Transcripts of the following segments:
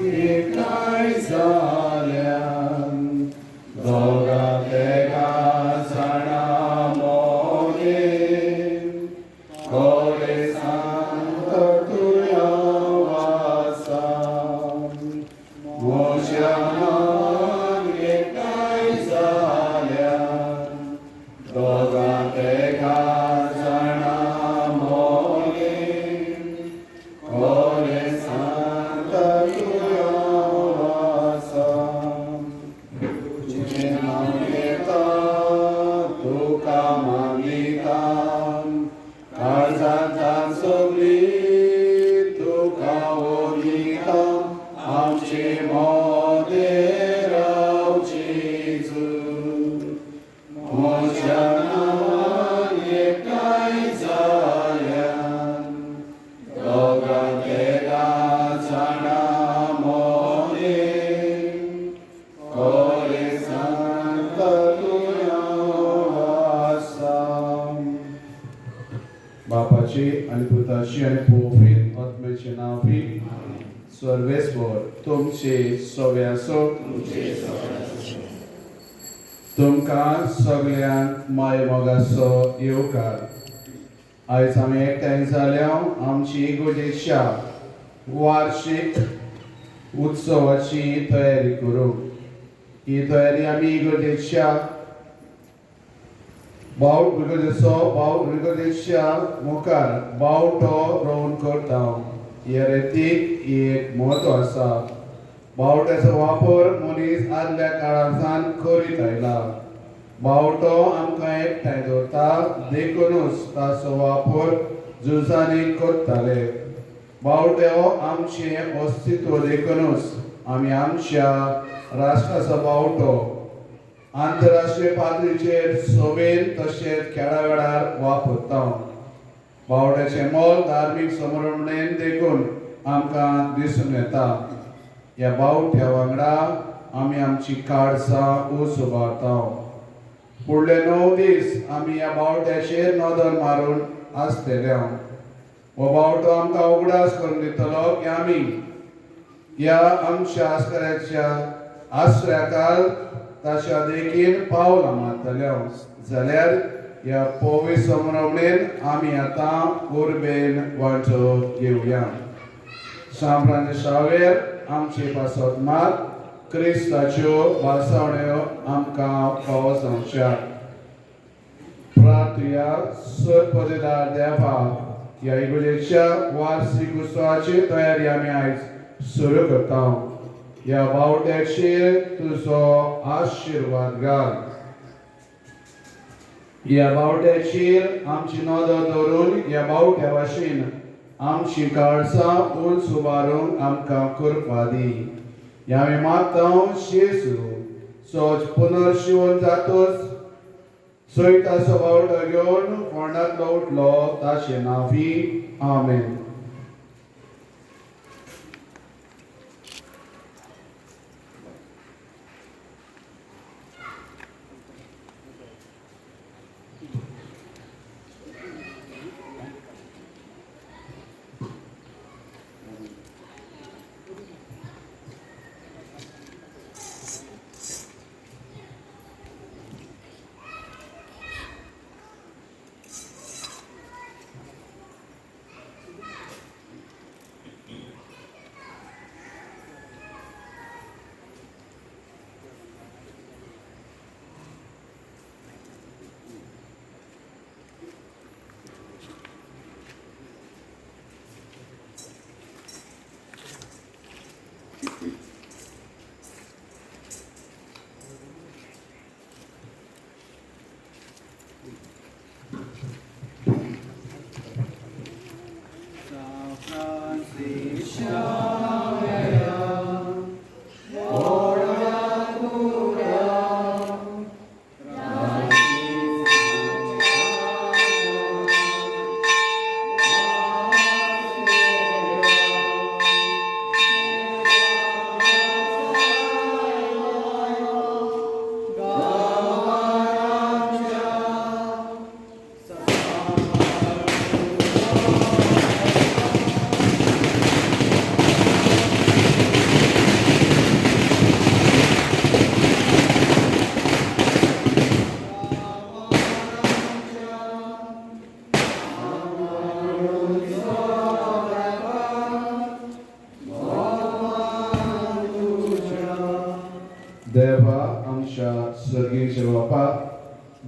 एकठांय जाल्यान दोगां तेगा जाणा मोगेन कोरे सांत तुया वासान मोज्या मन एकठांय जाल्यान दोगां तेगा जाणा मोगेन कोरे सांत तुया वासान तुझे नाव घेता तुका मागिता काळजांतल्यान सगळी तुका ओलिता आमची मोदेर रावची जून म्हज्या नांवान एकठांय जाल्यान दोगां तेगा जाणा मोगेन कोरे सांत तुया वासान बापाची आनी पुताची आनी पवित्र आत्म्याचे नांवी सर्वेस्वर तुमचे सगळे आसूं तुमकां सगळ्यांक माय मोगाचो येवकार आयज आमी एकठांय जाल्या आमची इगोर्जेच्या वार्षिक उत्सवाची तयारी करूं ही तयारी आमी इगोर्जेच्या इगोर्जेच्या मुखार बावटो रोवन करता हे रितीक एक म्हत्व आसा बावट्याचो वापर मनीस आदल्या काळांतल्यान करीत आयला बावटो आमकां एकठांय दवरता देखूनच ताचो वापर झुजांनी करताले बावटो आमचें अस्तित्व देखूनच आमी आमच्या राष्ट्राचो बावटो आंतरराष्ट्रीय पातळीचेर सभेन तशेंच खेळावेळार वापरता बावट्याचें मोल धार्मीक समारंभेन देखून आमकां दिसून येता ह्या बावट्या वांगडा आमी आमची काळजां उजवाडटा फुडले 9 दीस आमी ह्या बावट्याचेर नदर मारून आसतले हो बावटो आमकां उगडास करून दितलो की आमी ह्या आमच्या आस्कऱ्याच्या आश्रयाकाल ताच्या देखीन पावलां मारतले जाल्यार ह्या पवित्र समारंभेन आमी आतां उर्बेन वांटो घेवया सांप्रांत शावेर आमचे पासत मात क्रिस्ताच्यो भासावण्यो आमकां फावो जावच्या प्रार्थया सर्पदेदार देवा ह्या इगोर्जेच्या वार्षिक उत्सवाची तयारी आमी आयज सुरू करता ह्या बावट्याचेर तुजो आशिर्वाद घाल ह्या बावट्याचेर आमची नदर दवरून ह्या बावट्या भाशेन आमची काळजां उंच उबारूंक आमकां करपा दी ह्या आमी मागता शेजू सोज पुनर्शिवन जातोच सयताचो बावटो घेवन फोंडांतलो उठलो ताचे नांवी आमेन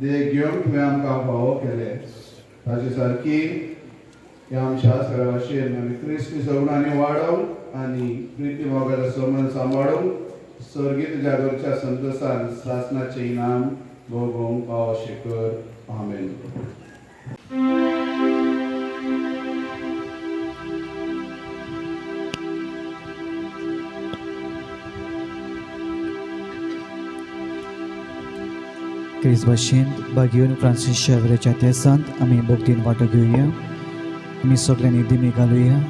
देख घेवन तुवें आमकां फावो केले ताचे सारकी ह्या आमच्या शास्त्रा भाशेन आमी क्रिस्ती सगळ्यांनी वाडोवंक आनी प्रिती मोगाचो संबंद सांबाळूंक सर्गीत जागोरच्या संतोसान शासनाचें इनाम भोगोवंक पाव अशें कर आमेन. क्रिस भाशेन बागेवन फ्रांसीस शेवरेच्या तेसांत आमी भोगतीन वांटो घेवया. आमी सगळ्यांनी दिमी घालुया.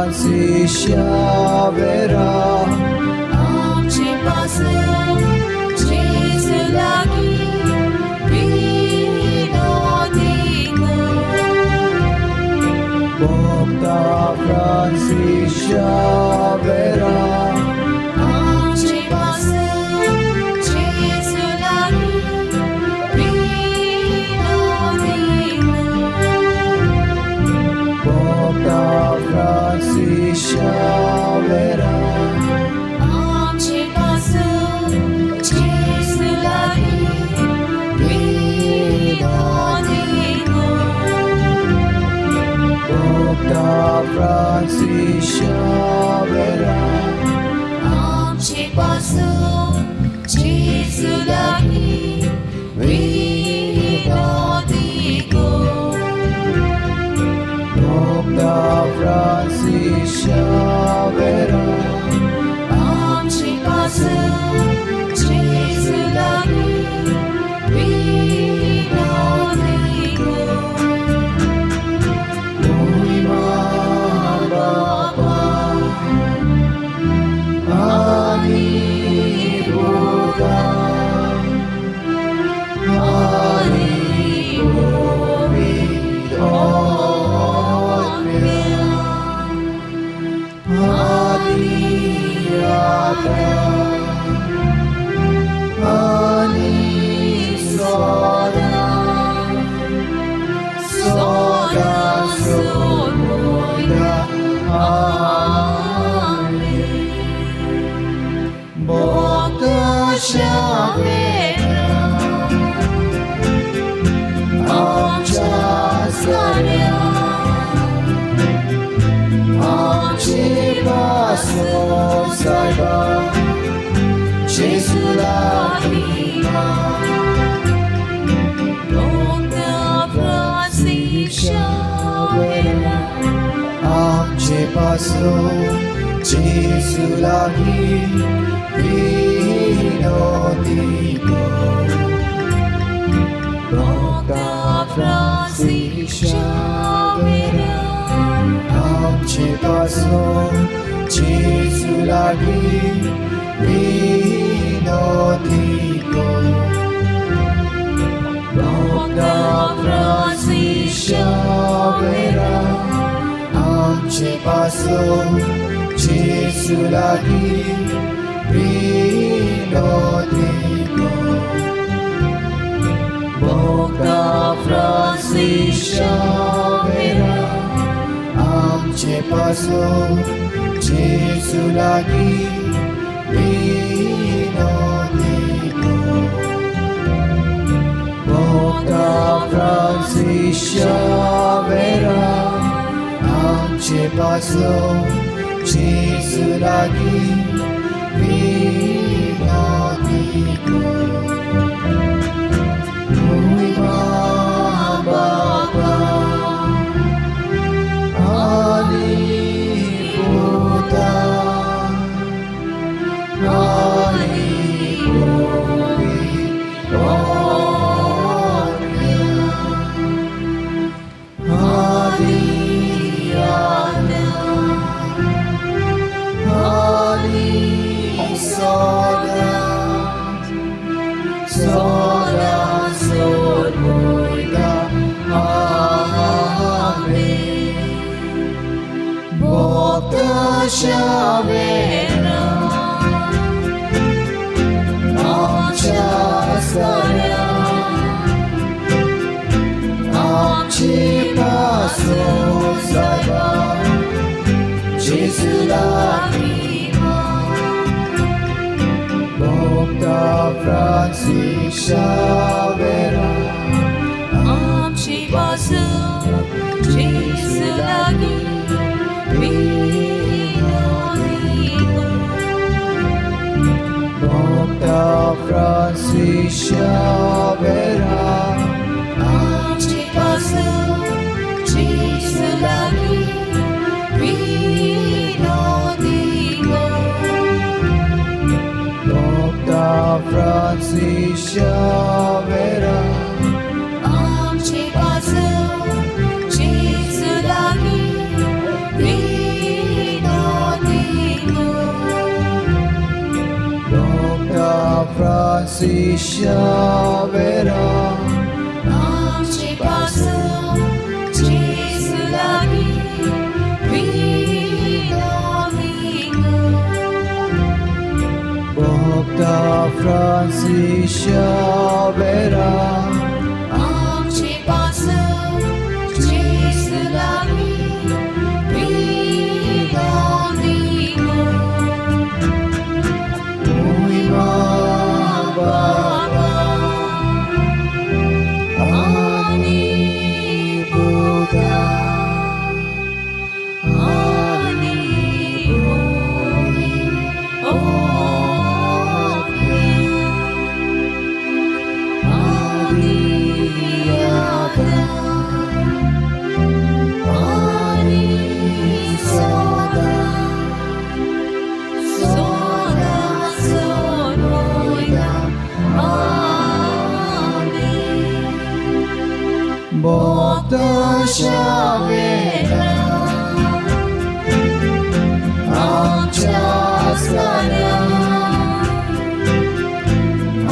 Francisca verá. आमचे पासून जेसू लागी विनोदी कर. भोगता फ्रांसीस शावेरा आमचे पासून जेसू लागी विनोदी कर. भोगता फ्रांसीस शावेरा आमचे पासून जेसू लागी विनोदी कर. भोगता फ्रांसीस शावेरा आमचे पासून जेसू लागी विनोदी कर. भोगता फ्रांसीस शावेरा आमचे पासून जेसू लागी विनोदी कर. महिमा बाबा आणि पुता आणि Shavera आमच्या साऱ्या आमची पासून सदा जेसू लागी भोगता फ्रांसीस शावेरा आमची पासून जेसू लागी भोगता फ्रांसीस शावेरा आमची पासून जेसू लागी विनोदी कर. भोगता फ्रांसीस शावेरा आमची पासून जेसू लागी विनोदी कर. भोगता फ्रांसीस शावेरा आमची पासून जेसू लागी विनोदी कर. भोगता फ्रांसीस शावेरा आमची पासून जेसू लागी विनोदी कर. महिमा बाबा आणि पुता आणि भोगता शावेरा आमच्या साऱ्या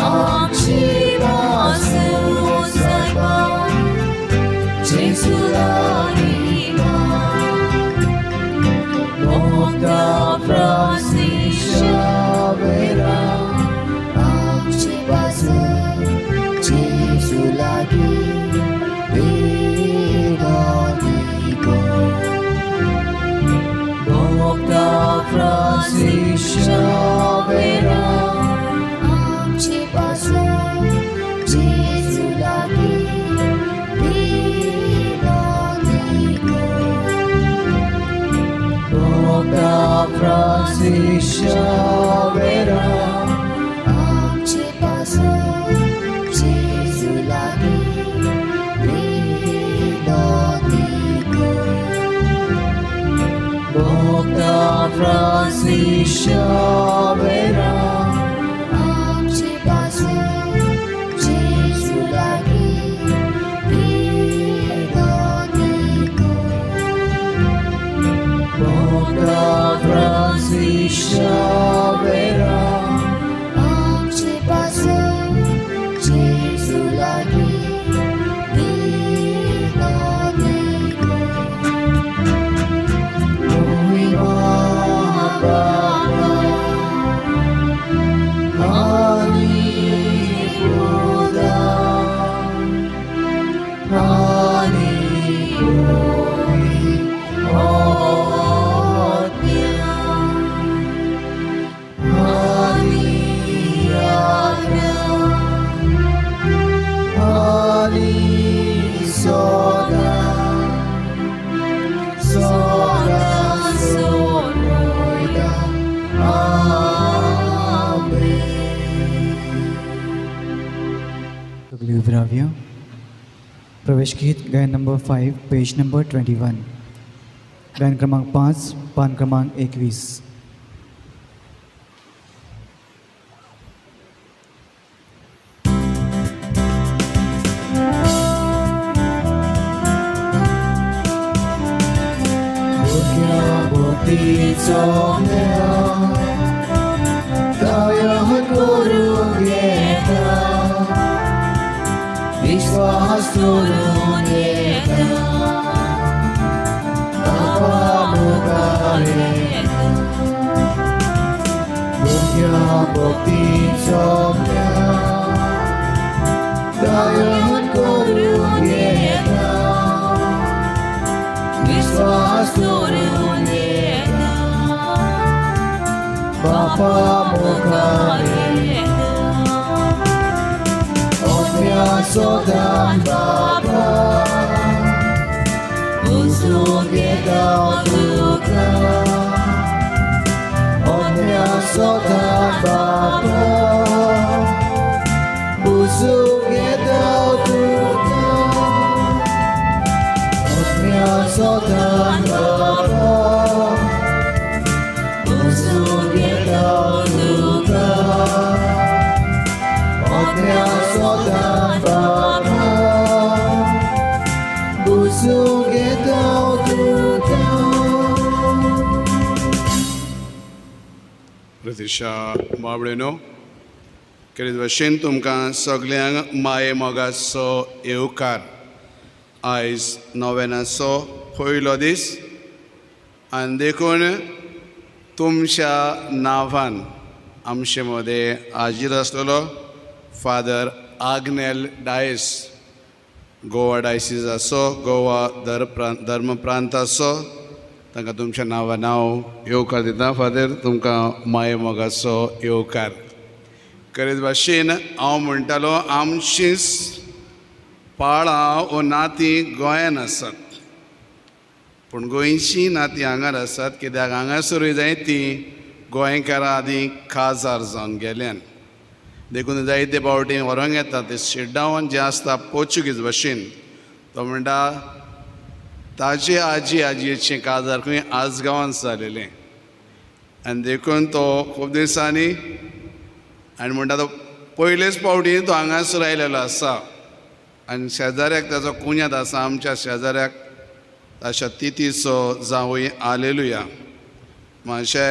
आमची पासून सदा जेसू लागी भोगता फ्रांसीस शावेरा आमची पासून जेसू लागी विनोदी कर. भोगता फ्रांसीस Francis Xaviera, आमची पासून जेजू लागी विनवणी Boca Francis Xaviera, आमची पासून जेजू लागी विनवणी विराव्या प्रवेश गीत गायन नंबर 5 पेज नंबर 21 गायन क्रमांक 5 पान क्रमांक 21. विश्वास करून येता बाबा मुखारे योग्य भक्तीचो दयन करून येता विश्वास करून येता बाबा मुखारे Sodan Baba Uzugeda Luka Omnia Sodan Baba Uzugeda Luka Omnia Sodan Baba Uzugeda Luka Omnia Sodan Baba Uzugeda Luka. प्रतिशा बाबडेनो करीत भाशेन तुमकां सगल्यांक माये मोगाचो येवकार. आयज नोवेनाचो पयलो दीस आनी देखून तुमच्या नांवान आमचे मदें हाजीर आसलेलो फादर आग्नेल डायस गोवा डायसिसाचो गोवा धर्म प्रांताचो तांकां तुमच्या नांवान हांव येवकार दिता. फादर तुमकां माये मोगाचो येवकार. करीत भाशेन हांव म्हणटालो आमचींच पाळां वो नातीं गोंयान आसात पूण गोंयचीं नातीं हांगार आसात कित्याक हांगासरूय जायतीं गोंयकारां आदीं काजार जावन गेल्यान देखून जायते पावटी व्हरोंक येता ते शिड्डावन जें आसता पोर्चुगीज भाशेन तो म्हणटा ताजे आजी आजयेचें काजार खंय आजगांवांत जालेलें आनी देखून तो खूब दिसांनी आनी म्हणटा तो पयलेच पावटी तो हांगासर आयलेलो आसा आनी शेजाऱ्याक ताचो कुयेंत आसा आमच्या शेजाऱ्याक ताच्या तितीचो जावूय आलेलुया म्हाज्या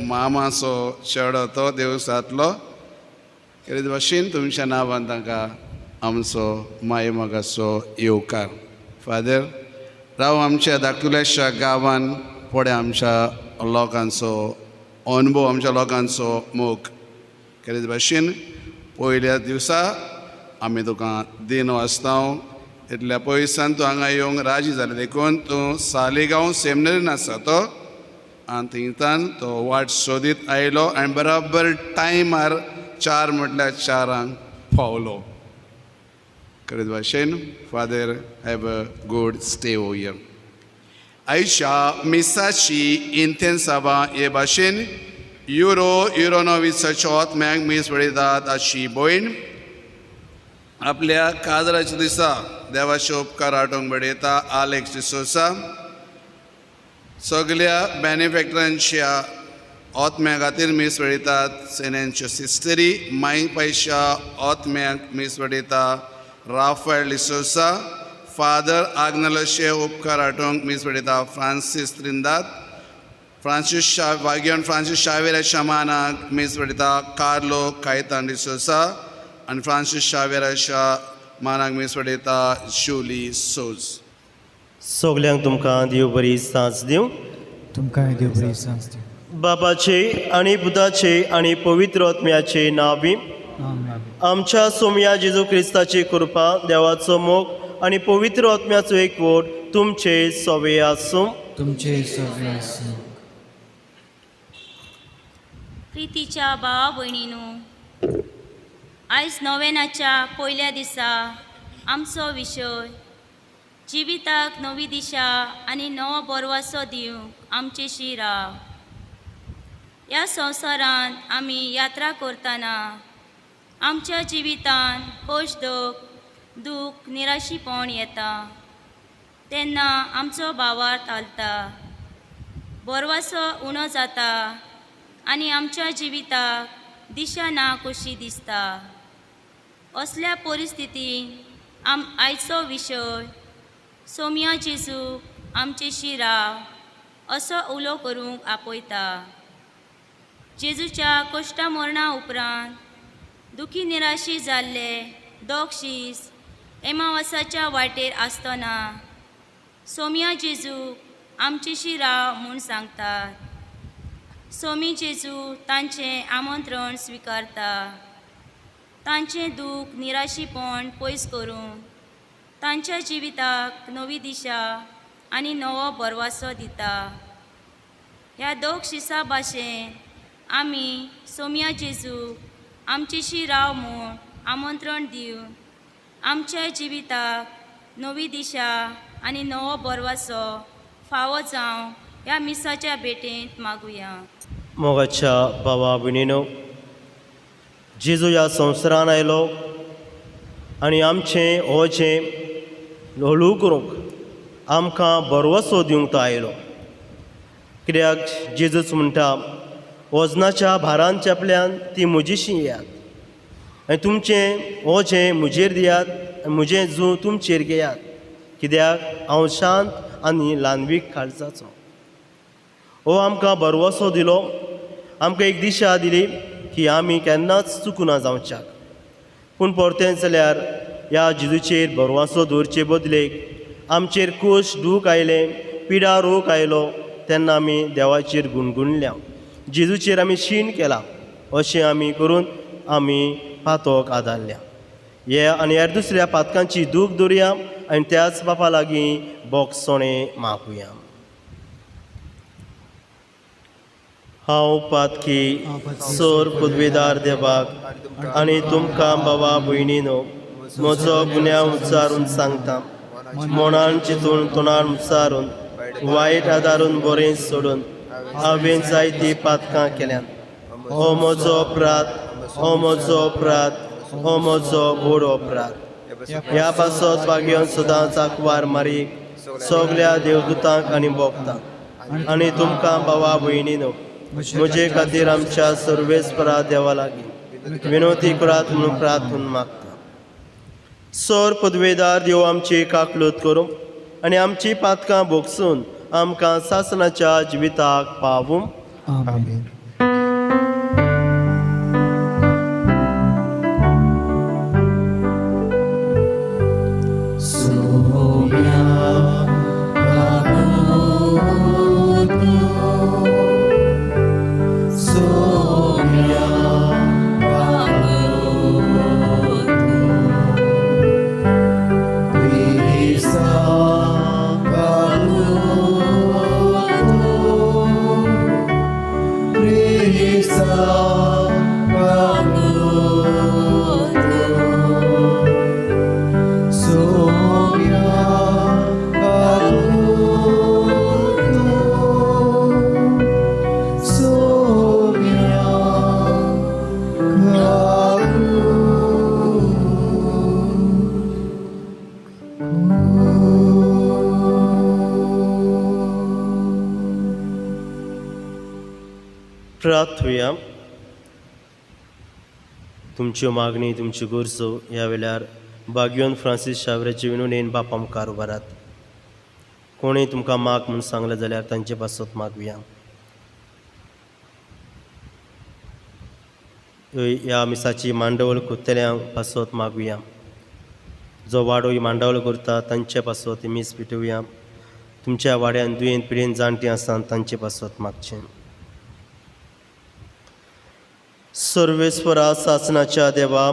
मामाचो चेडो तो देवसांतलो. करीत भाशेन तुमच्या नांवान तांकां आमचो माये मोगाचो येवकार. फादर राव आमच्या धाकटुल्याशा गांवांत फुडें आमच्या लोकांचो अनुभव आमच्या लोकांचो मोग. करीत भाशेन पयल्या दिवसा आमी तुका दिन वाचतां इतल्या पयसान तूं हांगा येवंक राजी जालें देखून तूं सालिगांव सेमिनरीन आसा तो आनी थिंगच्यान तो वाट सोदीत आयलो आनी बराबर टायमार 4 म्हटल्यार 4 पावलो. करीत भाशेन father have a good stay over here. आयच्या मिसाची इंतेन्सावा हे भाशेन युरोनोविसाच्या आत्म्याक मीस पळयतात अशी भयण आपल्या काजराच्या दिसा देवाचे उपकार आठोवंक बडयता. आलेक्स डिसोसा सगळ्या बेनिफॅक्टरांच्या Otmeg atir misveditat senencio sisteri, mai paisha Otmeg misvedita Rafael Lisosa, Father Agnalashe Upkaratong misvedita Francis Trindat, Vagion Francis Xavier Shamana misvedita Carlo Caitan Lisosa, and Francis Xavier Manag misvedita Julie Soz. सगल्यांक तुमकां देव बरी सांज दिवं. तुमकां देव बरी सांज दिवं. बापाचे आनी पुताचे आनी पवित्र आत्म्याचे नांवी. आमेन. आमच्या सोमया जेजू क्रिस्ताची कृपा, देवाचो मोग आनी पवित्र आत्म्याचो एकवट तुमचे सवे आसूं. तुमचे सगळे आसूं. प्रितीच्या भावा भयणींनो, आयज नोवेनाच्या पयल्या दिसा आमचो विशय जिविताक नवी दिशा आनी नवो बरवासो दिवंक आमचेशी राव. ह्या संवसारांत आमी यात्रा करतना आमच्या जिवितान कश्ट, दूख, निराशीपण येता तेन्ना आमचो भावार्थ हालता, बरवासो उणो जाता आनी आमच्या जिविताक दिशा ना कशी दिसता. असल्या परिस्थितींत आयचो विशय सोमया जेजू आमचेशी राव असो उलो करूंक आपयता. जेजूच्या कश्टा मरणा उपरांत दुखी निराशी जाल्ले दोगशीस एमावासाच्या वाटेर आसतना सोमया जेजू आमचेशी राव म्हूण सांगतात. सोमी जेजू तांचें आमंत्रण स्विकारता, तांचें दूख निराशीपण पयस करून तांच्या जिविताक नवी दिशा आनी नवो बरवासो दिता. ह्या दोगशिसा भाशेन आमी सोमया जेजू आमचेशी राव म्हूण आमंत्रण दिवन आमच्या जिविताक नवी दिशा आनी नवो बरवासो फावो जावं ह्या मिसाच्या भेटेंत मागुया. मोगाच्या भावा भयणीनो, जेजू ह्या संवसारान आयलो आनी आमचें होचें हळू करूंक आमकां बरवसो दिवंक तो आयलो. कित्याक जेजूच म्हणटा, वजनाच्या भारान चेपल्यान ती म्हजीशी येयात आनी तुमचें ओझें म्हजेर दियात आनी म्हजें जू तुमचेर घेयात, कित्याक हांव शांत आनी ल्हानवीक काळजाचो. हो आमकां बरवसो दिलो, आमकां एक दिशा दिली की आमी केन्नाच चुकुना जावच्याक. पूण परतें जाल्यार ह्या जेजूचेर बरवसो दवरचे बदलेक आमचेर कश्ट दूख आयले, पिडा रोग आयलो तेन्ना आमी देवाचेर गुणगुणल्या, जेजूचेर आमी शीण केला, अशें आमी करून आमी पातोक आदारल्या. हे आनी हेर दुसऱ्या पातकांची दूख दवरया आनी त्याच बापा लागीं बोगसोणें मागुया. हांव पातकी सोर पदवेदार देवाक आनी तुमकां भावा भयणीनो म्हजो गुन्यांव उच्चारून सांगता. मनान चिंतून तोंडान उच्चारून वायट आदारून बरें सोडून हांवें जायतीं पातकां केल्यात. हो म्हजो अपराध, हो म्हजो अपराध, हो म्हजो व्हड अपराध. ह्या पासत वागयोन सदांच आंकवार मारीक सगल्या देवदूतांक आनी भोगतांक. आनी तुमकां भावा भयणीनो, म्हजे खातीर आमच्या सर्वेस्परा देवा लागीं विनोती करात म्हणून प्रार्थून मागता. सोर पदवेदार देव आमची काकलूत करूं आनी आमची पातकां भोगसून आमकां सासणाच्या जिविताक पावूं. आमेन. Praise प्रार्थुया. तुमच्यो मागणी तुमच्यो गरजो ह्या वेळार भाग्यवन फ्रांसीस शावऱ्याचे विनवणेन बाप आमकां उबारात. कोणीय तुमकां माग म्हूण सांगलें जाल्यार तांचे पासत मागुया. ह्या मिसाची मांडवळ करतल्यांक पासत मागुया. जो वाडो ही मांडवळ करता तांचे पासत मीस पिटुया. तुमच्या वाड्यान दुयेंत पिडेन जाणटी आसात तांचे पासत मागचें. सर्वेस्वरा सासणाच्या देवा,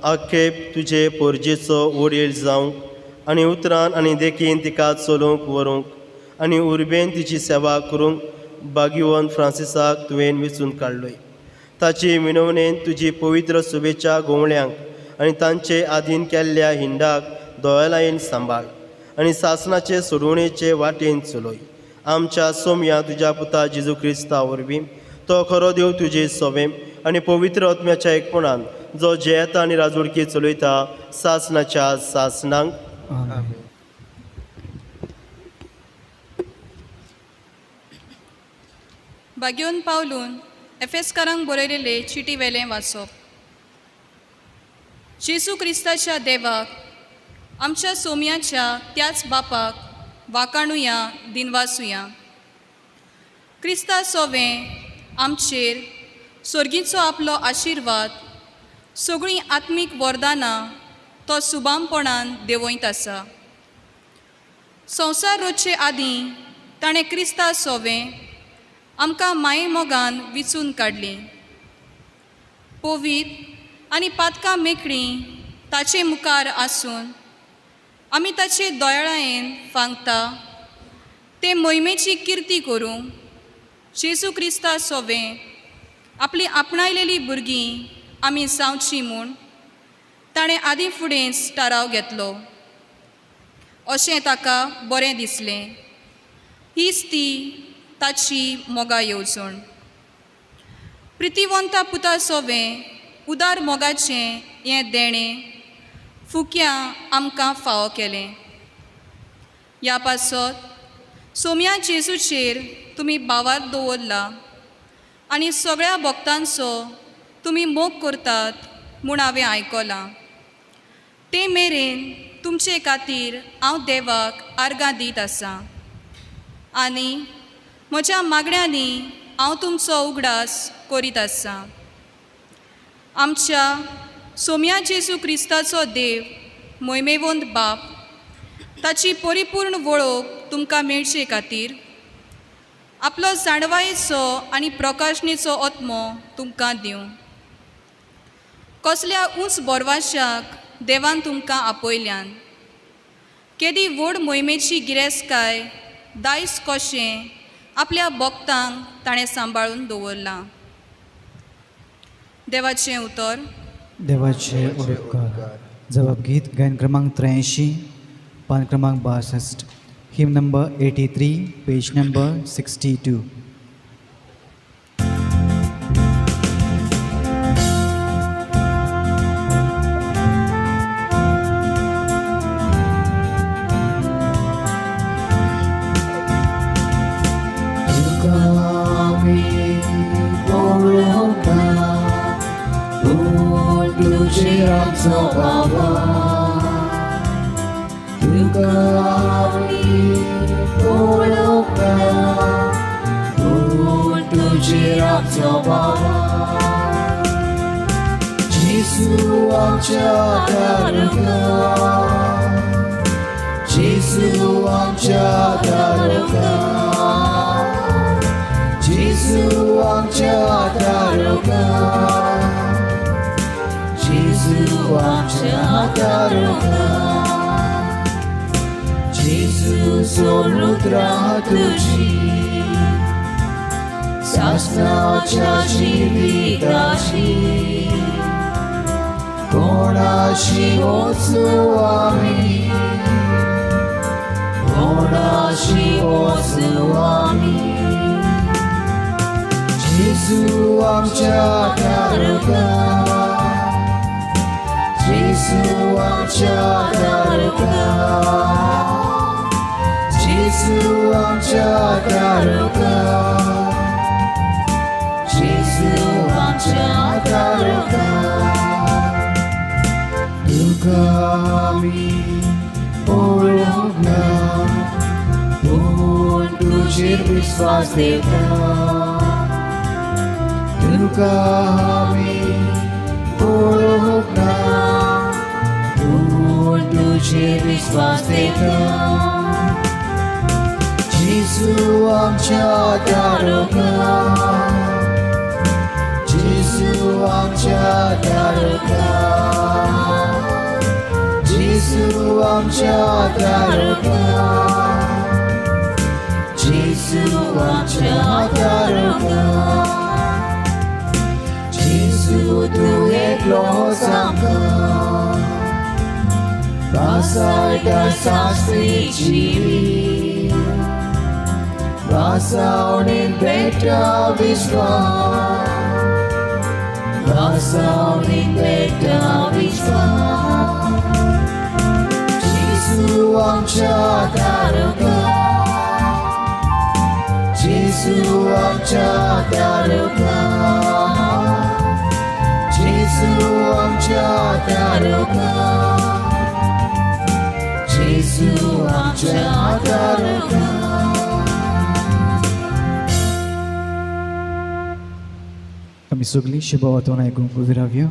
आखेप तुजे पोरजेचो वडील जावंक आनी उतरान आनी देखीन तिका चलोवंक व्हरूंक आनी उर्बेन तिची सेवा करूंक भाग्यवन फ्रांसिसाक तुवें वेंचून काडलोय. ताचे विनवणेन तुजी पवित्र सुबेच्या गोवळ्यांक आनी तांचे आधीन केल्ल्या हिंडाक दोळायेन सांबाळ आनी सासणाचे सोडवणेचे वाटेन चलय. आमच्या सोम्या तुज्या पुता जेजू क्रिस्ता वरवीं तो खरो देव तुजे सोबे आनी पवित्र आत्म्याच्या एकपणान जो जेयता आनी राजवडकी चलयता सासणाच्या सासणांक. आमेन. भाग्यवन पावलून एफेसकारांक बरयलेले चिटी वेलें वाचप. जेजू क्रिस्ताच्या देवाक आमच्या सोम्याच्या त्याच बापाक वाकाणुया दिनवासुया. क्रिस्ता सोवें आमचेर स्वर्गीचो आपलो आशिर्वाद सगळीं आत्मीक वरदानां तो सुबामपणान देंवयत आसा. संवसार रचचे आदीं ताणें क्रिस्ता सोवें आमकां माये मोगान विचून काडली. पवित्र आनी पातकां मेकळीं ताचे मुखार आसून आमी ताचे दोळायेन फांगता ते मोहिमेची किर्ती करूंक जेजू क्रिस्ता सोवें आपली आपणायलेली भुरगीं आमी जावची म्हूण ताणें आदीं फुडेंच थाराव घेतलो. अशें ताका बरें दिसलें. हीच ती ताची मोगा येवजण. प्रितीवंता पुता सोवें उदार मोगाचें हें देणें फुक्या आमकां फावो केलें. ह्या पासत सोम्या जेजूचेर तुमी बावार दवरला आनी सगळ्या भक्तांचो तुमी मोग करतात म्हूण हांवें आयकलां. ते मेरेन तुमचे खातीर हांव देवाक आर्गां दीत आसां आनी म्हज्या मागण्यांनी हांव तुमचो उगडास करीत आसां. आमच्या सोम्या जेजू क्रिस्ताचो देव मोहिमेवंत बाप ताची परिपूर्ण वळख तुमकां मेळचे खातीर आपलो जाणवायेचो आनी प्रकाशणेचो आत्मो तुमकां दिवं. कसल्या उंच बोरवाशाक देवान तुमकां आपयल्यान. केदी व्हड मोहिमेची गिरेस्तकाय दायज कशें आपल्या भक्तांक ताणें सांबाळून दवरलां. देवाचें उतर. देवाचे उपकार. जबाब गीत गायन क्रमांक 83 पान क्रमांक 62 hymn number 83 page number 62. Tudzieląco Baba, tylko mi poluka, tudzieląco Baba. Jesu amcia daruka, Jesu amcia daruka, Jesu amcia daruka. Jesu amcia daruka, Jesu sorutra tuci, zasnacia żywitaci, konaci odsyłami, konaci odsyłami. Jesu amcia daruka, Jesu amcia daruka, Jesu amcia daruka, Jesu आमी ओळख ना पूण तुजेर विश्वास दवरता तुका आमी ओळख ना पूण तुजेर विश्वास दवरता जेजू आमच्या दारोका जेजू आमच्या दारोका जेजू आमच्या दारोका जेजू आमच्या दारोका जेजू तूं एकलोच आमकां वासायता सासरीची वासावणेन बेटा विश्वास वासावणेन बेटा विश्वास जेजू आमच्या दारोका जेजू आमच्या दारोका जेजू आमच्या दारोका जेजू आमच्या दारोका आमी सगळीं शुभवार्तान आयकूंक उबी रावया.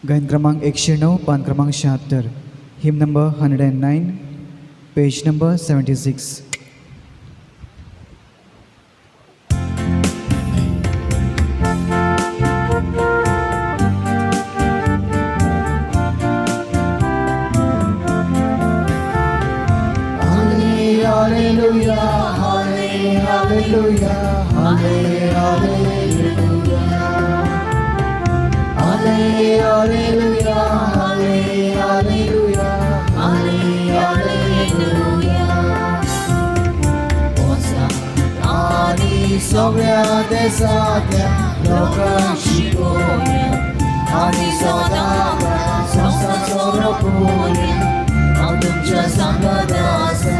गायन क्रमांक 109 पान क्रमांक 76 hymn number 109 page number 76. Hallelujah, hallelujah, hallelujah, hallelujah, hallelujah, hallelujah. Ani soglia desatya lokashi poya, ani sodama samsa soropoya, amtumcha sangadasa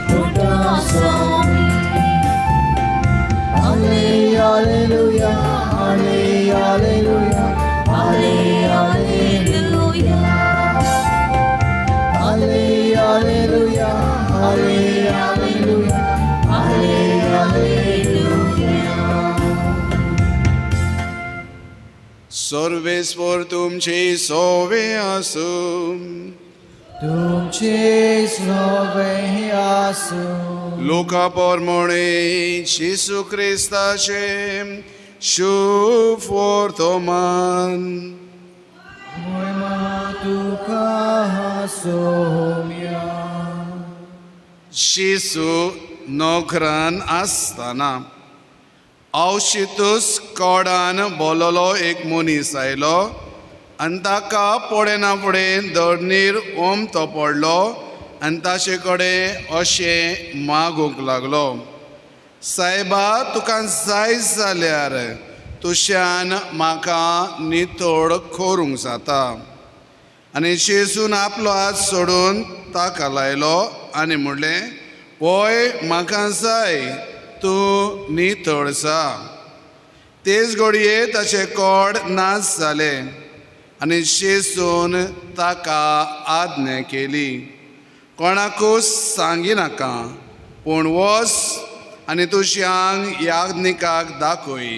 puta somi. Hallelujah, hallelujah, hallelujah, hallelujah, hallelujah, hallelujah. सर्वेस्वर तुमची सोवे आसूं तुमचे स्लोवे आसू लोका पोरमोणे जेसू क्रिस्ताचे शुभ वर्तमान महिमा तुका सोम्या. जेसू नोकरान आसतना औशितूस कोडान बोलोलो एक मनीस आयलो आनी ताका पडेना फुडें धडणीर तो पडलो आनी ताचे कडेन अशें मागूंक लागलो, सायबा तुका जाय जाल्यार तुज्यान म्हाका नितळ करूंक जाता. आनी जेजून आपलो हात सोडून ताका लायलो आनी म्हणलें, पळय म्हाका जाय, तूं नितळ जा. तेच घडये ताचे कोड नाच जालें आनी जेजून ताका आज्ञा केली, कोणाकूच सांगिनाका, पूण वच आनी तुज्या याज्ञिकाक दाखय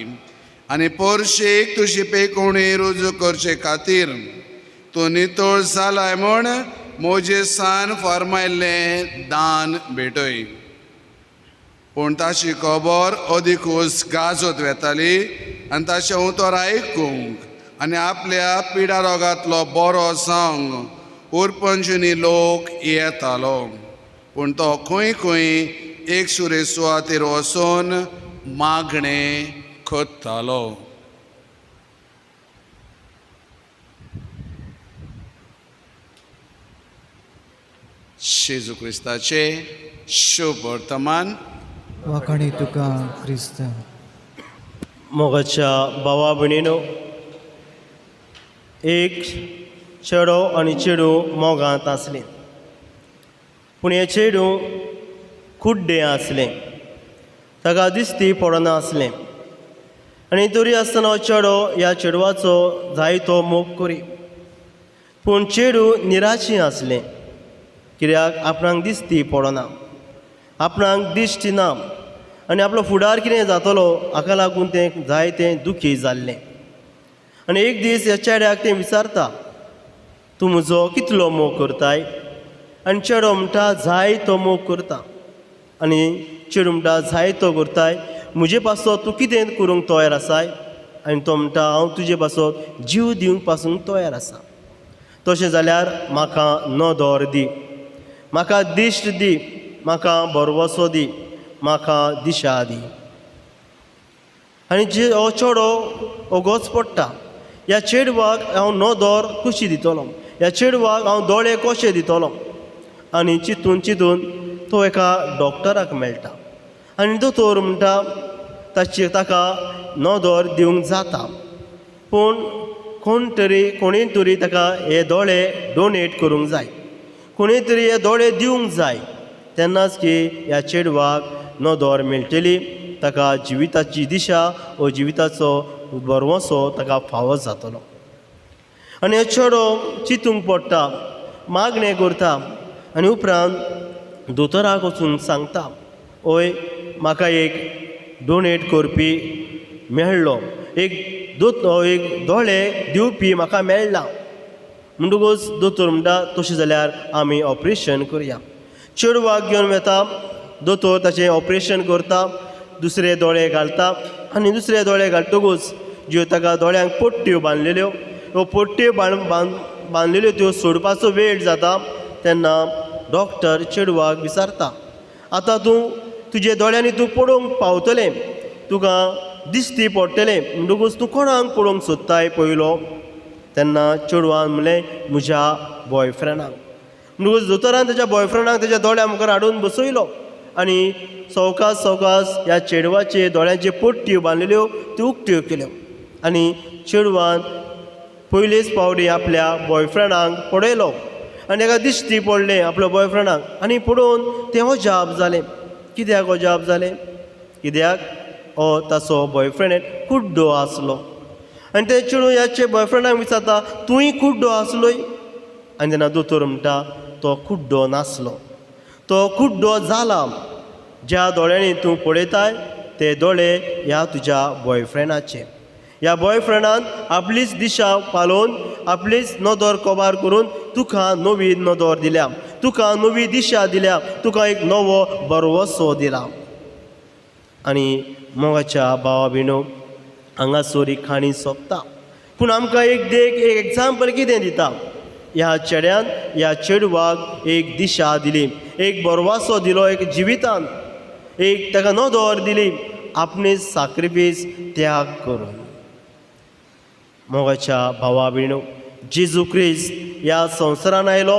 आनी पोरशेक तुजी पेकोवणी रुजू करचे खातीर तूं नितळ जालाय म्हूण मोजेसान फर्मायल्लें दान भेटय. पूण ताची खबर अदिकूच गाजत वेताली आनी ताचें उतर आयकूंक आनी आपल्या पिडा रोगांतलो बरो जावंक उरपंजुनी लोक येतालो. पूण तो खंय खंय एक सुरे सुवातेर वचून मागणें खोदतालो. जेजू क्रिस्ताचे शुभ वर्तमान. वाखाणी तुका क्रिस्त. मोगाच्या भावा भयणीनो, एक चेडो आनी चेडू मोगांत आसलीं, पूण हें चेडू कुड्डें आसलें, ताका दिसती पडनासलें. आनी तरी आसतना हो चेडो ह्या चेडवाचो जायतो मोग करी. पूण चेडूं निराशी आसलें, कित्याक आपणाक दिसती पडना, आपणाक दिश्टी ना आनी आपलो फुडार कितें जातलो हाका लागून तें जायतें दुखी जाल्लें. आनी एक दीस ह्या चेड्याक तें विचारता, तूं म्हजो कितलो मोग करताय? आनी चेडो म्हणटा, जायतो मोग करता. आनी चेडूं म्हणटा, जायतो करताय, म्हजे पासत तूं कितें करूंक तयार आसाय? आनी तो म्हणटा, हांव तुजे पासत जीव दिवंक पासून तयार आसा. तशें जाल्यार म्हाका नदर दी, म्हाका दिश्ट दी, म्हाका बरवसो दी, म्हाका दिशा दी. आनी जे हो चेडो ओगोच पडटा, ह्या चेडवाक हांव नदर कशी दितलो, ह्या चेडवाक हांव दोळे कशे दितलो. आनी चिंतून चिंतून तो एका डॉक्टराक मेळटा आनी दोतोर म्हणटा ताका नदर दिवंक जाता, पूण कोणीय तरी ताका हे दोळे डोनेट करूंक जाय, कोणीय तरी हे दोळे दिवंक जाय. तेन्नाच की ह्या चेडवाक नदर मेळटली, ताका जिविताची दिशा व जिविताचो बरवसो ताका फावो जातलो. आनी हो चेडो चिंतूंक पडटा, मागणें करता आनी उपरांत दोतोराक वचून सांगता, ओय म्हाका एक डोनेट करपी मेळ्ळो, एक दोळे दिवपी म्हाका मेळ्ळा. म्हणटकूच दोतोर म्हणटा, तशें जाल्यार आमी ऑपरेशन करया. चेडवाक घेवन वता, दोतोर ताचें ऑपरेशन करता, दुसरे दोळे घालता आनी दुसरे दोळे घालतकूच ज्यो ताका दोळ्यांक पट्ट्यो बांदलेल्यो, ह्यो पट्ट्यो बांदलेल्यो त्यो सोडपाचो वेळ जाता तेन्ना डॉक्टर चेडवाक विचारता, आतां तुजे दोळ्यांनी तूं पळोवंक पावतलें, तुका दिश्टी पडटलें, म्हणटकूच तूं कोणाक पळोवंक सोदताय पयलो? तेन्ना चेडवान म्हणलें, म्हज्या बॉयफ्रेंडाक. म्हणटकूच दोतोरान ताच्या बॉयफ्रेंडाक ताच्या दोळ्या मुखार हाडून बसयलो आनी सवकास सवकास ह्या चेडवाचे दोळ्यांचे पट्ट्यो बांदलेल्यो त्यो उक्त्यो केल्यो. आनी चेडवान पयलेच फावटी आपल्या बॉयफ्रेंडाक पळयलो आनी ताका दिश्टी पडलें आपल्या बॉयफ्रेंडाक. आनी पळोवन तें अजाप जालें. कित्याक अजाप जालें? कित्याक हो ताचो बॉयफ्रेंड कुड्डो आसलो. आनी ते चेडूं ह्याचे बॉयफ्रेंडाक विचारता, तूंय कुड्डो आसलोय? आनी तेन्ना दोतोर म्हणटा, तो कुड्डो नासलो, तो कुड्डो जाला. ज्या दोळ्यांनी तूं पळयताय ते दोळे ह्या तुज्या बॉयफ्रेंडाचे. ह्या बॉयफ्रेंडान आपलीच दिशा पालोवन, आपलीच नदर कोबार करून तुका नवी नदर दिल्या, तुका नवी दिशा दिल्या, तुका एक नवो बरवसो दिला. आनी मोगाच्या भावा भयणो, हांगासर ही खाणी सोंपता, पूण आमकां एक एग्जाम्पल कितें दिता? ह्या चेड्यान ह्या चेडवाक एक दिशा दिली, एक बरवासो दिलो, एक जिवितान एक ताका नदर दिली, आपणे सॅक्रिफीस त्याग करून. मोगाच्या भावा भयणो, जेजू क्रिस्त ह्या संवसारान आयलो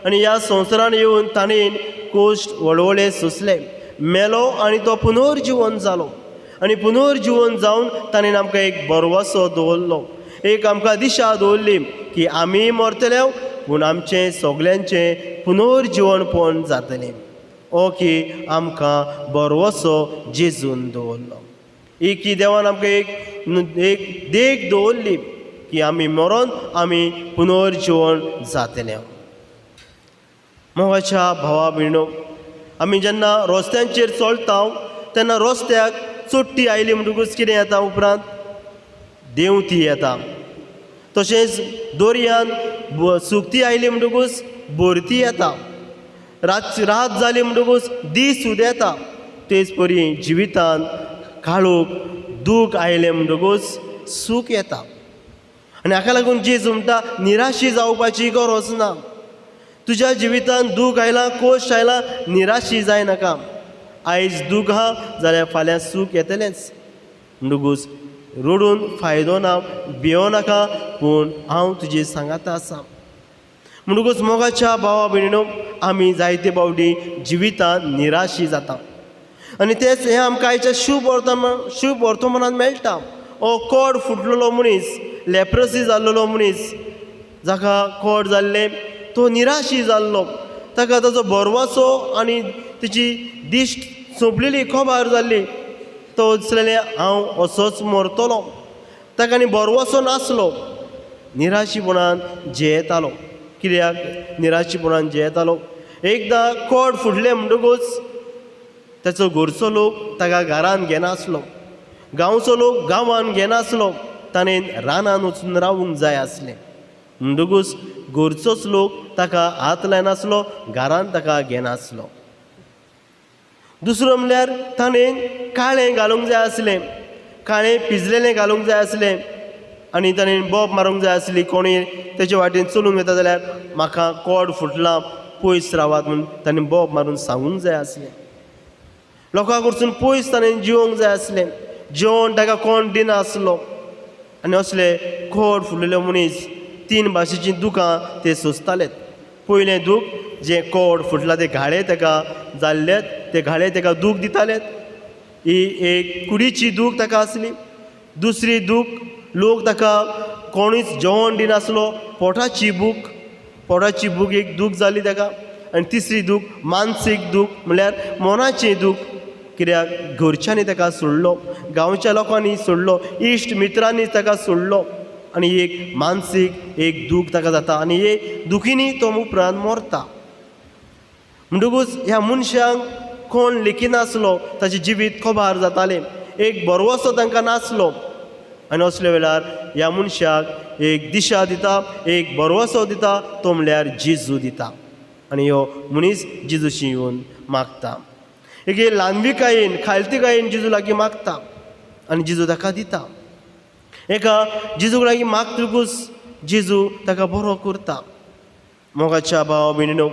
आनी ह्या संवसारान येवन ताणें कोश्ट व्हडले सोंसले, मेलो आनी तो पुनर्जीवन जालो. आनी पुनर्जीवन जावन ताणें आमकां एक बरवसो दवरलो, एक आमकां दिशा दवरली की आमी मरतले पूण आमचें सगल्यांचें पुनर्जीवनपण जातलें. ओ की आमकां बरवसो जेजून दवरलो. ही की देवान आमकां एक देख दवरली की आमी मरोन आमी पुनर्जीवन जातले. मोगाच्या भावा भयणो, आमी जेन्ना रस्त्यांचेर चलता तेन्ना रस्त्याक चोट्टी आयली म्हणटकूच कितें येता? उपरांत देंवती येता. तशेंच दर्यान सुकती आयली म्हणटकूच भरती येता. रात जाली म्हणटकूच दीस येता. तेच परी जिवितान काळोख दूख आयलें म्हणटकूच सूख येता. आनी हाका लागून जेजू म्हणटा, निराशी जावपाची गरज ना. तुज्या जिवितान दूख आयलां, कोश्ट आयलां, निराशी जायनाका. आयज दूख आहा जाल्यार फाल्यां सूख येतलेंच. म्हणटकूच रडून फायदो ना, भियो नाका, पूण हांव तुजे सांगाता आसा. म्हणटकूच मोगाच्या भावा भयणीनो, आमी जायते फावटी जिवितान निराशी जाता आनी तेच हें आमकां आयच्या शुभ वर्तमानांत मेळटा. हो कोड फुटलेलो मनीस, लेप्रोसी जाल्लो मनीस, जाका कोड जाल्लें, तो निराशी जाल्लो. ताका ताचो बरवासो आनी तेची दिश्ट सोंपलेली खबर जाल्ली. तो दिसलेलें हांव असोच मरतलो. ताका आनी बरवासो नासलो. निराशीपणान जियेतालो. कित्याक निराशीपणान जियेतालो. एकदां कोड फुटलें म्हणटकूच ताचो घरचो लोक ताका घरान घेनासलो, गांवचो लोक गांवान घेनासलो, ताणें रानान वचून रावूंक जाय आसलें. म्हणटकूच घरचोच लोक ताका हात लायनासलो, घरान ताका घेनासलो. दुसरो म्हणल्यार ताणें काळें घालूंक जाय आसलें, काळें पिजलेलें घालूंक जाय आसलें आनी ताणें बोब मारूंक जाय आसली. कोणी तेचे वाटेन चलूंक येता जाल्यार म्हाका कोड फुटला, पयस रावात म्हणून ताणें बोब मारून सांगूंक जाय आसलें. लोकां कडसून पयस ताणें जिवंक जाय आसलें, जेवण ताका कोण दिनासलो. आनी असले कोड फुटलेले मनीस 3 भाशेचीं दुखां ते सोंसतालेत. पयलें दूख जें कोड फुटलां तें घाळे ताका जाल्लेत, ते घाळे ताका दूख दितालेत. ही एक कुडीची दूख ताका आसली. दुसरी दूख लोक ताका कोणूच जेवण दिनासलो, पोटाची भूक एक दूख जाली ताका. आनी तिसरी दूख मानसीक दूख म्हणल्यार मनाचें दूख, कित्याक घरच्यांनी ताका सोडलो, गांवच्या लोकांनी सोडलो, इश्ट मित्रांनी ताका सोडलो आनी एक मानसीक एक दूख ताका जाता आनी हे दुखीनी तो उपरांत मरता. म्हणटकूच ह्या मनशांक कोण लेखिनासलो, ताचें जिवीत खोबार जातालें, एक बरवसो तांकां नासलो. आनी असल्या वेळार ह्या मनशाक एक दिशा दिता, एक बरवसो दिता, तो म्हणल्यार जेजू दिता. आनी हो मनीस जेजूशी येवन मागता. एक ल्हानविकायेन खालतिकायेन जेजू लागीं मागता आनी जेजू ताका दिता. एका जेजू लागीं मागतकूच जेजू ताका बरो करता. मोगाच्या भाव भयणीनो,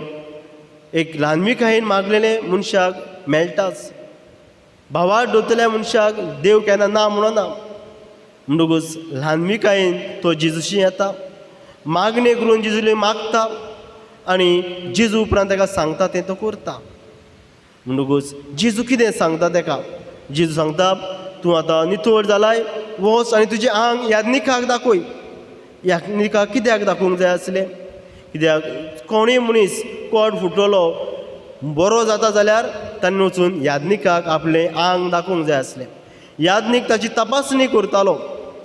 एक ल्हानविकायेन मागलेले मनशाक मेळटाच. भावाक दोतल्या मनशाक देव केन्ना ना म्हणना. म्हणटकूच ल्हानविकायेन तो जेजूशी येता, मागणे करून जेजूले मागता आनी जेजू उपरांत ताका सांगता तें तो करता. म्हणटकूच जेजू कितें सांगता ताका? जेजू सांगता, तूं आतां नितळ जालाय, वच आनी तुजें आंग याज्ञिकाक दाखय. याज्ञिकाक कित्याक दाखोवंक जाय आसलें? कित्याक कोणूय मनीस कोड फुटलो बरो जाता जाल्यार ताणें वचून याज्ञिकाक आपलें आंग दाखोवंक जाय आसलें. याज्ञीक ताची तपासणी करतालो,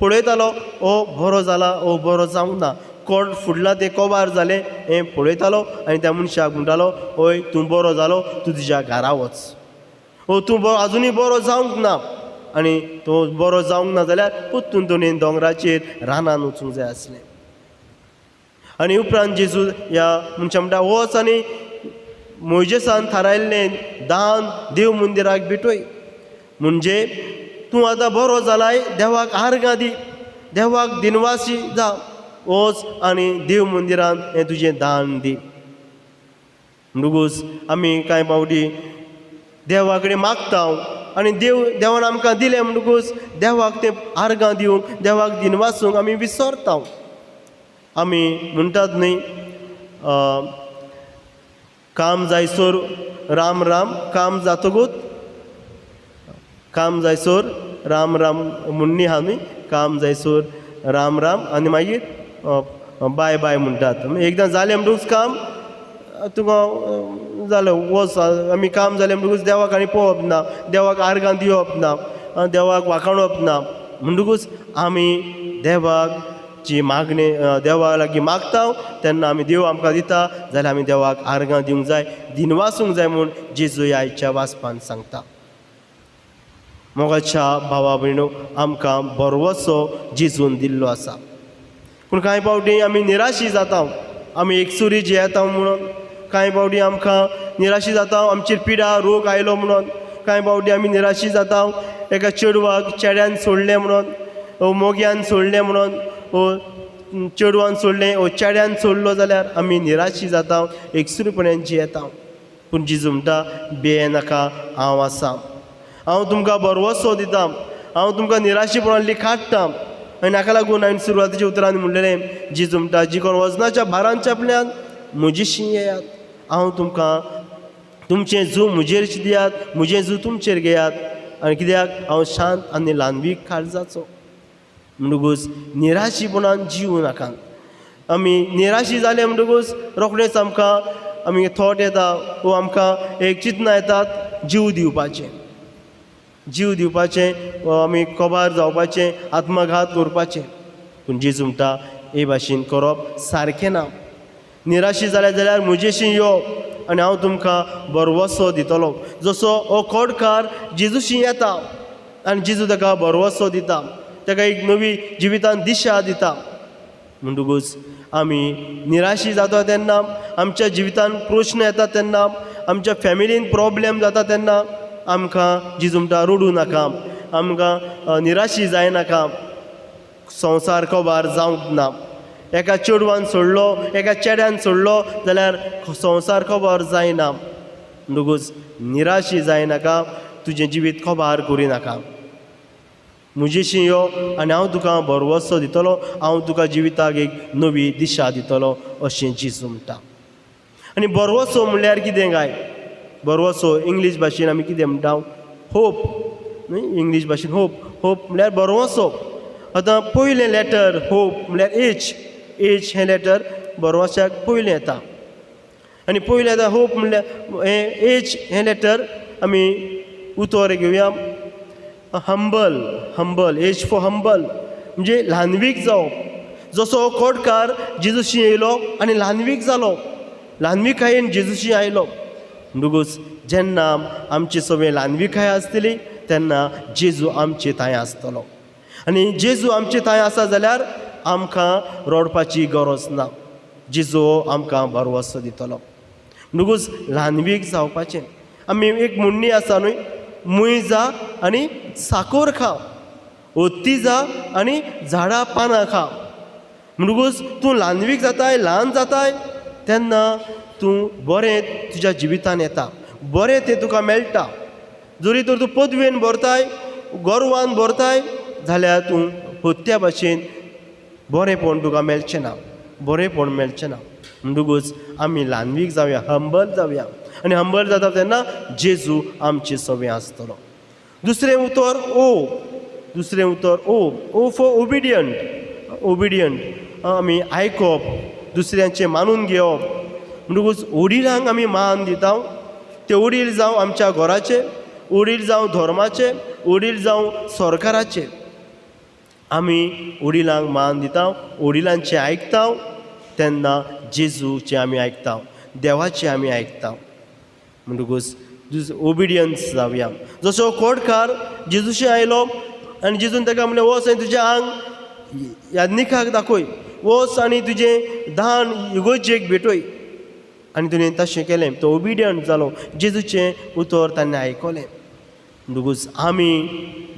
पळयतालो हो बरो जाला, हो बरो जावंक ना. कोड फुटला तें कोबार जालें हें पळयतालो आनी त्या मनशाक म्हणटालो, हय तूं बरो जालो, तूं तुज्या घरा वच. हो तूं आजुनूय बरो जावंक ना आनी तो बरो जावंक ना जाल्यार परतून दोनीन दोंगराचेर रानान वचूंक जाय आसलें. आनी उपरांत जेजू ह्या मनशा म्हणटा, वच आनी मोइजेसान थारायल्लें दान देव मंदिराक भेटय. म्हणजे तूं आतां बरो जालाय, देवाक आर्गां दी, देवाक दिनवासी जा, वच आनी देव मंदिरान हें तुजें दान दी. म्हणटकूच आमी कांय फावटी देवा कडेन मागता आनी देवान आमकां दिलें म्हणटकूच देवाक तें आर्गां दिवंक, देवाक दिनवासूंक आमी विसरता. आमी म्हणटात न्ही, काम जायसर राम राम, काम जातकूच काम जायसर राम राम म्हणणी आहा न्ही, काम जायसर राम राम आनी मागीर बाय बाय म्हणटात. एकदां जालें म्हणटकूच काम तुका जालें वच. आमी काम जालें म्हणटकूच देवाक आनी पळोवप ना, देवाक आर्गां दिवप ना, देवाक वाखाणप ना. म्हणटकूच आमी देवाक जी मागणी देवा लागीं मागता तेन्ना आमी देव आमकां दिता जाल्यार आमी देवाक आर्गां दिवंक जाय, दिनवासूंक जाय म्हूण जेजू ह्या आयच्या वाचपान सांगता. मोगाच्या भावा भयणो, आमकां बरवसो जेजून दिल्लो आसा. पूण कांय फावटी आमी निराशी जाता, आमी एकसुरी जियेता म्हणून. कांय फावटी आमकां निराशी जाता, आमचेर पिडा रोग आयलो म्हणून. कांय फावटी आमी निराशी जाता, एका चेडवाक चेड्यान सोडलें म्हणून, वो मोग्यान सोडलें म्हणून, वो चेडवान सोडलें, वो चेड्यान सोडलो जाल्यार आमी निराशी जाता, एकसुरीपणान जियेता. पूण जेजू म्हणटा, भियेनाका, हांव आसां, हांव तुमकां बरवसो दितां, हांव तुमकां निराशीपणांतली काडटां. आनी नाका लागून हांवें सुरवातीच्या उतरांनी म्हणलेलें, जेजू म्हणटा, जी कोण वजनाच्या भारान चेपल्यात म्हजेशी येयात, हांव तुमकां तुमचें जू म्हजेर दियात, म्हजें जू तुमचेर घेयात. आनी कित्याक हांव शांत आनी ल्हानवीक काळजाचो. म्हणटकूच निराशीपणान जिवूं नाकात. आमी निराशी जाले म्हणटकूच रोखडेंच आमकां आमी थॉट येता, वो आमकां एक चिंतना येतात जीव दिवपाचें, आमी कोबार जावपाचें, आत्मघात करपाचें. पूण जेजू म्हणटा, हे भाशेन करप सारकें ना. निराशी जाल्यार म्हजेशी यो आनी हांव तुमकां बरो वसो दितलो. जसो हो खोडकार जेजूशी येता आनी जेजू ताका बरो वसो दिता, ताका एक नवी जिवितान दिशा दिता. म्हणटकूच आमी निराशी जाता तेन्ना, आमच्या जिवितान प्रश्न येता तेन्ना, आमच्या फॅमिलीन प्रॉब्लेम जाता तेन्ना आमकां जेजू म्हणटा रडूं नाका, आमकां निराशी जायनाका. संवसार कोबार जावंक ना. एका चेडवान सोडलो, एका चेड्यान सोडलो जाल्यार संवसार कोबार जायना. म्हणटकूच निराशी जायनाका, तुजें जिवीत कोबार करिनाका. म्हजेशी यो आनी हांव तुका बरो वसो दितलो, हांव तुका जिविताक एक नवी दिशा दितलो अशें जेजू म्हणटा. आनी बरो वसो म्हणल्यार कितें काय? बरो वसो इंग्लीश भाशेन आमी कितें म्हणटा? होप. न्ही, इंग्लीश भाशेन होप. होप म्हणल्यार बरो वसो. आतां पयलें लेटर होप म्हणल्यार एच. एच हें लेटर बरो वसाक पयलें येता. आनी पयलें येता होप म्हणल्यार हें एच हें लेटर आमी उतर घेवया. Humble. Humble. H for humble म्हणजे ल्हानवीक जावप. जसो खोडकार जेजूशी येयलो आनी ल्हानवीक जालो, ल्हानविकायेन जेजूशी आयलो. म्हणटकूच जेन्ना आमची सगळी ल्हानविकाय आसतली तेन्ना जेजू आमचे थंय आसतलो. आनी जेजू आमचे थंय आसा जाल्यार आमकां रडपाची गरज ना. जेजू आमकां बरो वसो दितलो. म्हणटकूच ल्हानवीक जावपाचें. आमी एक म्हणणी आसा न्हय, मूय जा आनी साकोर खा, ओत्ती जा आनी झाडां पानां खा. म्हणटकूच तूं ल्हानवीक जाताय, ल्हान जाताय तेन्ना तूं बरें तुज्या जिवितान येता, बरें तें तुका मेळटा. जरी तर तूं पदवेन भरताय, गोरवान भरताय जाल्यार तूं होत्या भाशेन बरेंपण तुका मेळचें ना, बरेंपण मेळचें ना. म्हणटकूच आमी ल्हानवीक जावया, हंबल जावया. आनी हंबल जाता तेन्ना जेजू आमचे सगळें आसतलो. दुसरें उतर ओ. दुसरें उतर O. O for obedient. Obedient आमी आयकप, दुसऱ्यांचें मानून घेवप. म्हणटकूच वडिलांक आमी मान दिता. ते वडील जावं आमच्या घराचे, वडील जावं धर्माचे, वडील जावं सरकाराचे. आमी वडिलांक मान दिता, वडिलांचें आयकता तेन्ना जेजूचें आमी आयकता, देवाचें आमी आयकता. म्हणटकूच ओबिडियन्स जावया. जसो खोडकार जेजूशी आयलो आनी जेजून ताका म्हणलें वच आनी तुजें आंग याज्ञिकाक दाखय, वच आनी तुजें दान इगोजेक भेटय. आनी तुवें तशें केलें, तो ओबिडियंट जालो. जेजूचें उतर ताणें आयकलें. म्हणटकूच आमी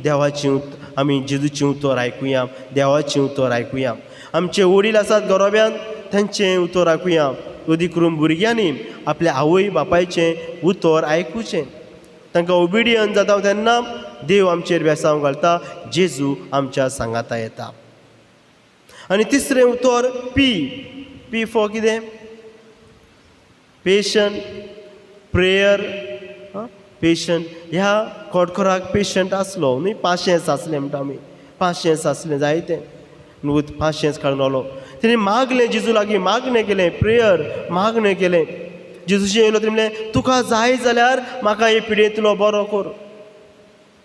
देवाचें आमी जेजूचें उतर आयकुया, देवाचें उतर आयकुया. आमचे वडील आसात घरोब्यान तांचें उतर आयकुया. अदी करून भुरग्यांनी आपल्या आवय बापायचें उतर आयकुचें. तांकां ओबिडियंट जाता तेन्ना देव आमचेर वेसांव घालता, जेजू आमच्या सांगाता येता. आनी तिसरें उतर पी. पी फॉर कितें? Patient, prayer. पेशंट ह्या खोडकाराक पेशंट आसलो न्ही, पाशेंस आसलें म्हणटा आमी. पाशेंस आसलें जायतें. न्हू पाशेंस काडून आलो. तेणें मागलें जेजू लागीं, मागणें केलें, प्रेयर मागणें केलें. जेजूशी येयलो तेणें म्हणलें तुका जाय जाल्यार म्हाका हे पिडेंतलो बरो कर.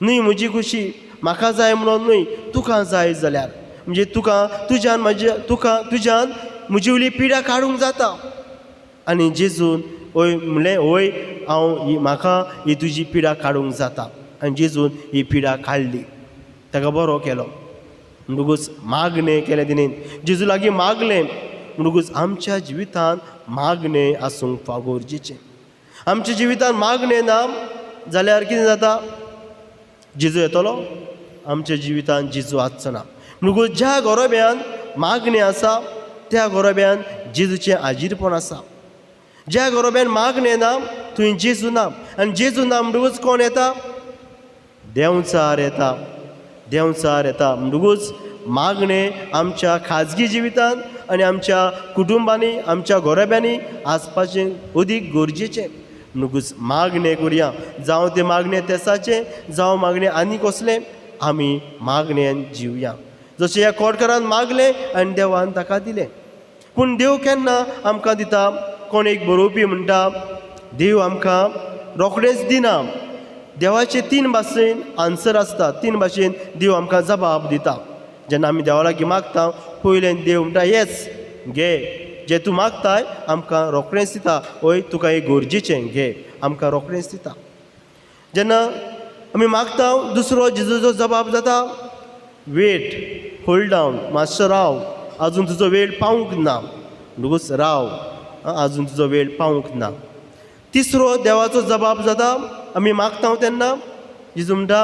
न्ही म्हजी खुशी, म्हाका जाय म्हणून न्हय, तुका जाय जाल्यार. म्हणजे तुका तुज्यान तुज्यान म्हजी वयली पिडा काडूंक जाता. आनी जेजून ओय म्हणलें ओय म्हाका ही तुजी पिडा काडूंक जाता. आनी जेजून ही पिडा काडली, ताका बरो केलो. म्हणटकूच मागणें केलें तिणें, जेजू लागीं मागलें. म्हणटकूच आमच्या जिवितान मागणें आसूंक गरजेचें. आमच्या जिवितान मागणें ना जाल्यार कितें जाता? जेजू येतलो, आमच्या जिवितान जेजू आसचो ना. म्हणटकूच ज्या घरोब्यान मागणें आसा त्या घरोब्यान जेजूचें आजीरपण आसा. ज्या घरोब्यान मागणें ना थंय जेजू ना. आनी जेजू ना म्हणटकूच कोण येता? देंवचार येता, देंवचार येता. म्हणटकूच मागणें आमच्या खाजगी जिवितान आनी आमच्या कुटुंबांनी, आमच्या घरोब्यांनी आसपाचें अदीक गरजेचें. म्हणटकूच मागणें करया. जावं तें मागणें तेसाचें, जावं मागणें आनी कसलें, आमी मागण्यान जिवया. जशें ह्या खोडकारान मागलें आनी देवान ताका दिलें. पूण देव केन्ना आमकां दिता? कोण एक बरोवपी म्हणटा देव आमकां रोखडेंच दिना. देवाचे 3 भाशेन आन्सर आसता, 3 भाशेन देव आमकां जबाब दिता. जेन्ना आमी देवा लागीं मागता पयलें देव म्हणटा येस घे, जें तूं मागताय आमकां रोखडेंच दिता. वय तुका एक गरजेचें घे आमकां रोखडेंच दिता. जेन्ना आमी मागता दुसरो जेजूचो जबाब जाता वेट, होल्ड डावन, मातसो राव, आजून तुजो वेळ पावूंक ना, म्हणटकूच राव, आजून तुजो वेळ पावूंक ना. तिसरो देवाचो जबाब जाता आमी मागता तेन्ना जेजू म्हणटा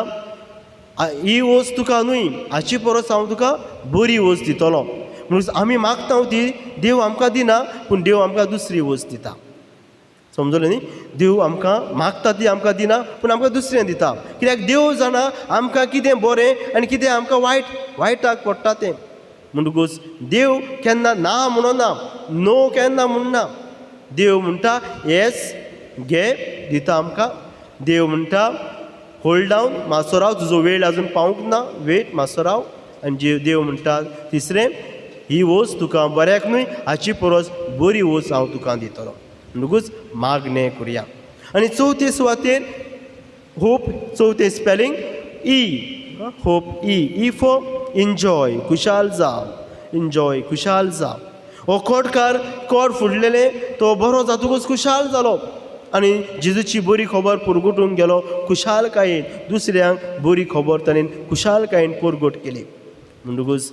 ही वस्त तुका न्हय, हाची परस हांव तुका बरी वस्त दितलो. म्हणून आमी मागता ती देव आमकां दिना, पूण देव आमकां दुसरी वस्त दिता. समजलें न्ही? देव आमकां मागता ती आमकां दिना, पूण आमकां दुसरें दिता. कित्याक देव जाणा आमकां कितें बरें आनी कितें आमकां वायटाक पडटा तें. म्हणटकूच देव केन्ना ना म्हणना, नो केन्ना म्हणना. देव म्हणटा येस घे, दिता आमकां. देव म्हणटा होल्ड डावन, मातसो राव, तुजो वेळ आजून पावूंक ना, वेट, मातसो राव. आनी देव म्हणटा तिसरें ही वस्त तुका बऱ्याक न्हय, हाची परस बरी वस्त हांव तुका दितलो. म्हणटकूच मागणें करया. आनी चवथे सुवातेर होप, चवथें spelling E, hope E for enjoy, खुशाल जाव, एन्जॉय, खुशाल जाव. हो कोडकार कोड फुडलेले तो बरो जातकूच खुशाल जालो आनी जेजूची बरी खबर पुरगुटूंक गेलो खुशालकायेन. दुसऱ्यांक बरी खबर ताणें खुशालकायेन पुरगूट केली. म्हणटकूच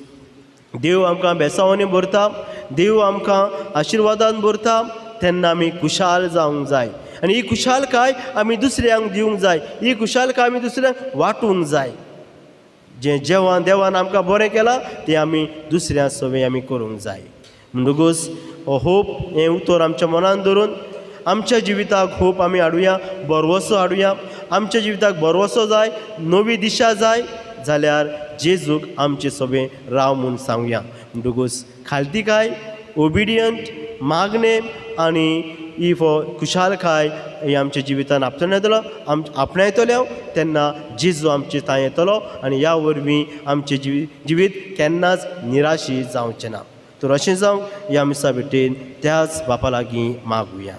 देव आमकां बेसावणी भरता, देव आमकां आशिर्वादान भरता, तेन्ना आमी खुशाल जावंक जाय. आनी ही खुशालकाय आमी दुसऱ्यांक दिवंक जाय, ही खुशालकाय आमी दुसऱ्यांक वांटूंक जाय. जें जेवण देवान आमकां बरें केलां तें आमी दुसऱ्या सवय आमी करूंक जाय. म्हणटकूच हो होप हें उतर आमच्या मनान धरून आमच्या जिविताक होप आमी हाडुया, बरवसो हाडुया. आमच्या जिविताक बरवसो जाय, नवी दिशा जाय जाल्यार जेजूक आमचे सगळे राव म्हूण सांगुया. म्हणटकूच खालतीकाय, ओबिडियंट, मागणें आनी ही खुशालकाय ही आमच्या जिवितान आपणायतलो तेन्ना जेजू आमचे थंय येतलो आनी ह्या वरवीं आमचें जिवीत केन्नाच निराशी जावचें ना. तर अशें जावंक ह्या मिसा भेटेन त्याच बापा लागीं मागुया.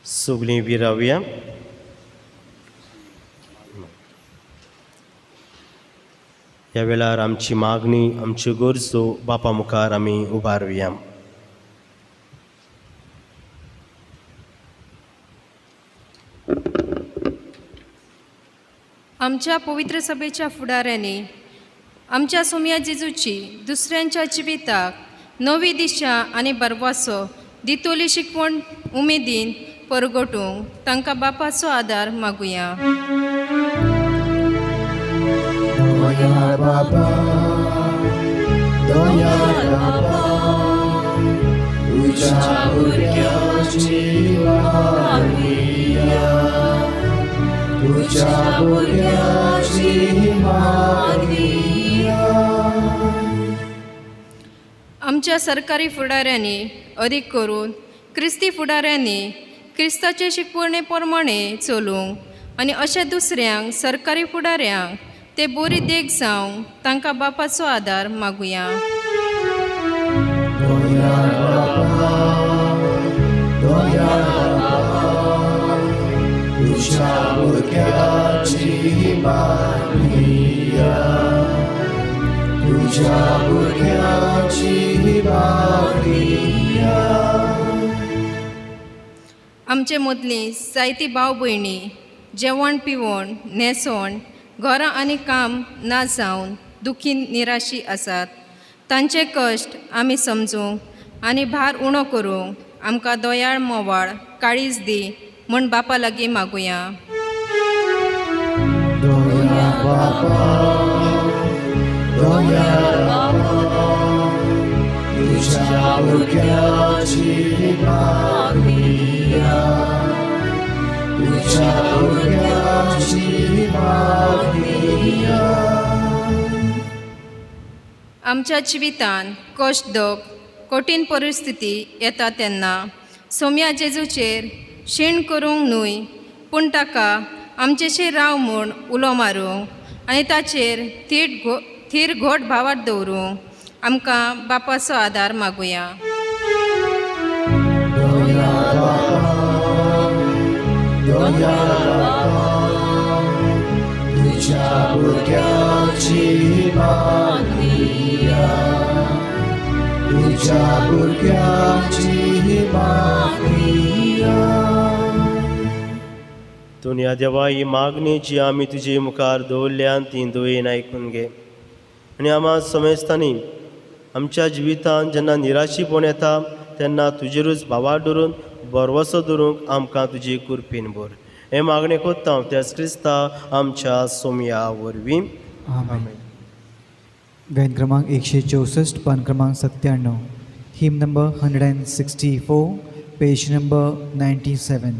सगळीं विरावया. ह्या वेळार आमची मागणी, आमच्यो गरजो बापा मुखार आमी उबारुया. आमच्या पवित्र सभेच्या फुडाऱ्यांनी आमच्या सोम्या जेजूची दुसऱ्यांच्या जिविताक नवी दिशा आनी बरवासो दितोली शिकवण उमेदीन परगटूंक तांकां बापाचो आदार मागुया. दयाळ बाबा, दयाळ बाबा, तुझ्या भुरग्याची मागुया, तुझ्या भुरग्याची मागुया. आमच्या सरकारी फुडाऱ्यांनी अदीक करून क्रिस्ती फुडाऱ्यांनी क्रिस्ताचे शिकवणे प्रमाणे चलूंक आनी अशा दुसऱ्यांक सरकारी फुडाऱ्यांक ते बरी देख जावंक तांकां बापाचो आदार मागुया. दयाळ बाबा, दयाळ बाबा, तुझ्या भुरग्याची मागुया, तुझ्या भुरग्याची मागुया. आमचे मदलीं जायती भाव भयणी जेवण पिवण न्हेसोण घरां आनी काम ना जावन दुखी निराशी आसात. तांचे कश्ट आमी समजूंक आनी भार उणो करूंक आमकां दयाळ मोवाळ काळीज दी म्हूण बापा लागीं मागुया. दयाळ बाबा, दयाळ बाबा, तुझ्या भुरग्याची मागुया, तुझ्या भुरग्याची मागुया. आमच्या जिवितान कश्ट दुख कठीण परिस्थिती येता तेन्ना सोम्या जेजूचेर शीण करूंक न्हय पूण ताका आमचेशेर राव म्हूण उलो मारूंक आनी ताचेर थीर घोट भावार्थ दवरूंक आमकां बापाचो आदार मागुया. दयाळ बाबा, या बाबा तुझ्या भुरग्याची मागणी या तुझ्या भुरग्याची मागणी या दुनिया देवा ही मागणी जी आमी तुजे मुखार दवरल्यान ती दुयेन आयकून घे आनी आम्हा समजतानी आमच्या जिवितांत जेन्ना निराशीपण येता तेन्ना तुजेरूच भावार धरून बरवसो धरूंक आमकां तुजी कुरपीन भर हे मागणें कोत्ता हांव त्या क्रिस्ता आमच्या सोमया वरवीं आमेन. गायन क्रमांक 164 पान क्रमांक 97 हिम नंबर 164 पेज नंबर 97.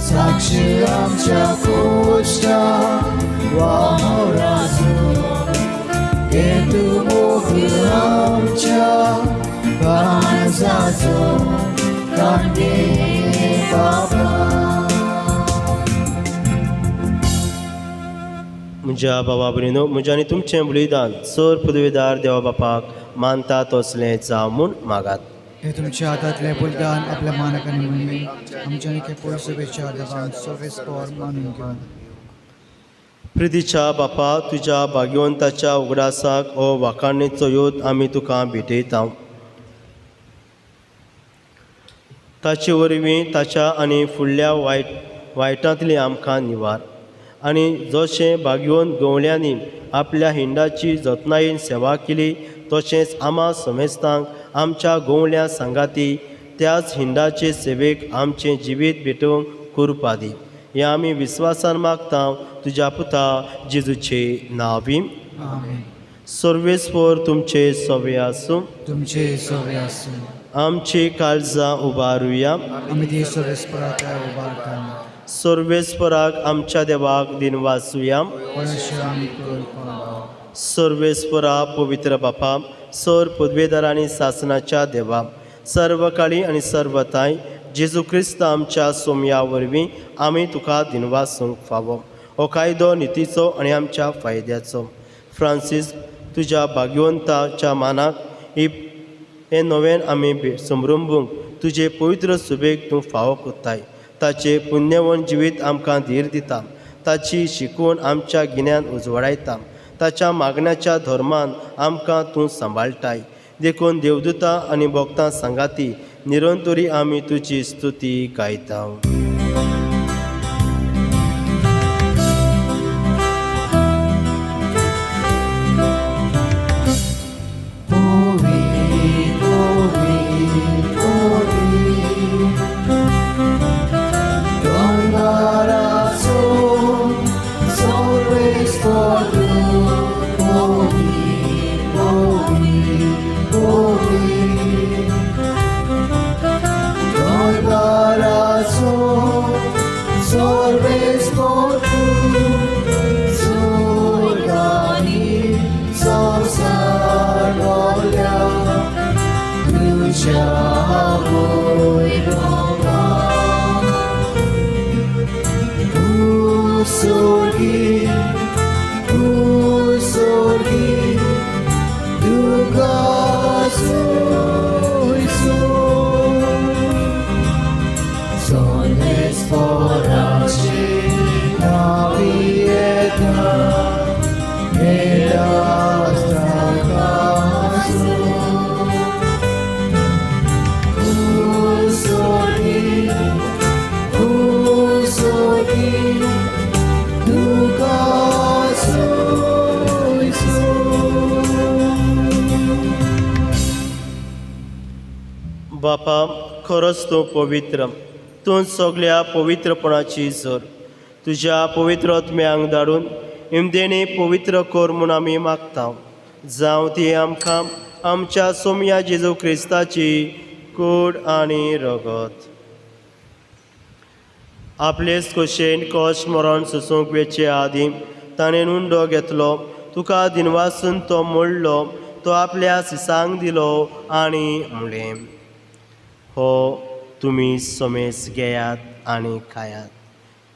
साक्षी आमच्या कोष्टा वाहोराजो हे तू मोग आमच्या काळजाचो कांदे बाबा म्हज्या भावा भयणीनो म्हजें आनी तुमचें बलिदान चड पदवेदार देवा बापाक मानता तसलें जावं म्हूण मागात. हे तुमच्या हातातले बलिदान आपल्या मानकांनी म्हणून आमच्या निके पयसुबेच्या देवान सर्वेस्पर मानून घेवन प्रितीच्या बापा तुज्या भाग्यवंताच्या उगडासाक हो वाखाणणेचो योद आमी तुका भेटयता. ताचे वरवीं ताच्या आनी फुडल्या वायटांतली आमकां निवार आनी जशें भाग्यवंत गवळ्यांनी आपल्या हिंडाची जतनायेन सेवा केली तशेंच आम्हा समेस्तांक आमच्या गोवल्या संगाती त्याच हिंडाचे सेवेक आमचें जिवीत भेटोवंक कृपा दी. हें आमी विस्वासान मागता तुज्या पुता जेजूचे नांवीं. आमेन. सर्वेस्पर तुमचे सवे आसूं. तुमचे सवे आसूं. आमची काळजां उबारुया. आमी ती सर्वेस्परांतल्या उबारता. सर्वेस्पराक आमच्या देवाक दिनवासुया. परमेश्वर आमी करता. सर्वेस्परा पवित्र बापा सर पदवेदार आनी शासनाच्या देवा सर्व काळी आनी सर्वताय जेजू क्रिस्त आमच्या सोमया वरवीं आमी तुका दिनवासूंक फावो हो कायदो नितीचो आनी आमच्या फायद्याचो. फ्रांसीस तुज्या भाग्यवंताच्या मानाक हे नवें आमी समरुंबूंक तुजे पवित्र सुबेक तूं फावो कोत्ताय. ताचे पुण्यवन जिवीत आमकां धीर दिता. ताची शिकवण आमच्या गिन्यान उजवाडायता. ताच्या मागण्याच्या धर्मान आमकां तूं सांबाळटाय. देखून देवदूतां आनी भक्तां सांगाती निरंतरी आमी तुजी स्तुती गायता. बापा खरोच तूं पवित्र, तूं सगळ्या पवित्रपणाची जोर. तुज्या पवित्र आत्म्यांक धाडून इमदेनी पवित्र कर म्हूण आमी मागता. जावं ती आमकां आमच्या सोम्या जेजू क्रिस्ताची कूड आनी रगत. आपलेच खोशेन कश्ट मरण सोसूंक वेचे आदीं ताणें उंडो घेतलो. तुका दिनवासून तो मोडलो. तो आपल्या सिसांक दिलो आनी म्हणलें, हो तुमी सोमेस घेयात आनी खायात.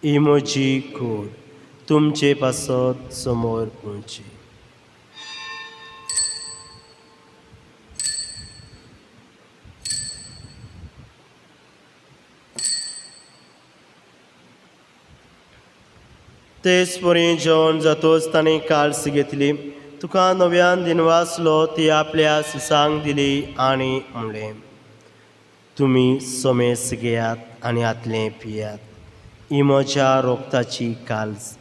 ही म्हजी कूड. तुमचे पासत समोर उंची. तेच परी जेवण जातोच ताणें काळस घेतली. तुका नव्यान दिनवासलो ती आपल्या सिसांक दिली आनी म्हणलें, तुमी सोमेस घेयात आनी आतलें पियात. ही म्हज्या रोगताची काल्स,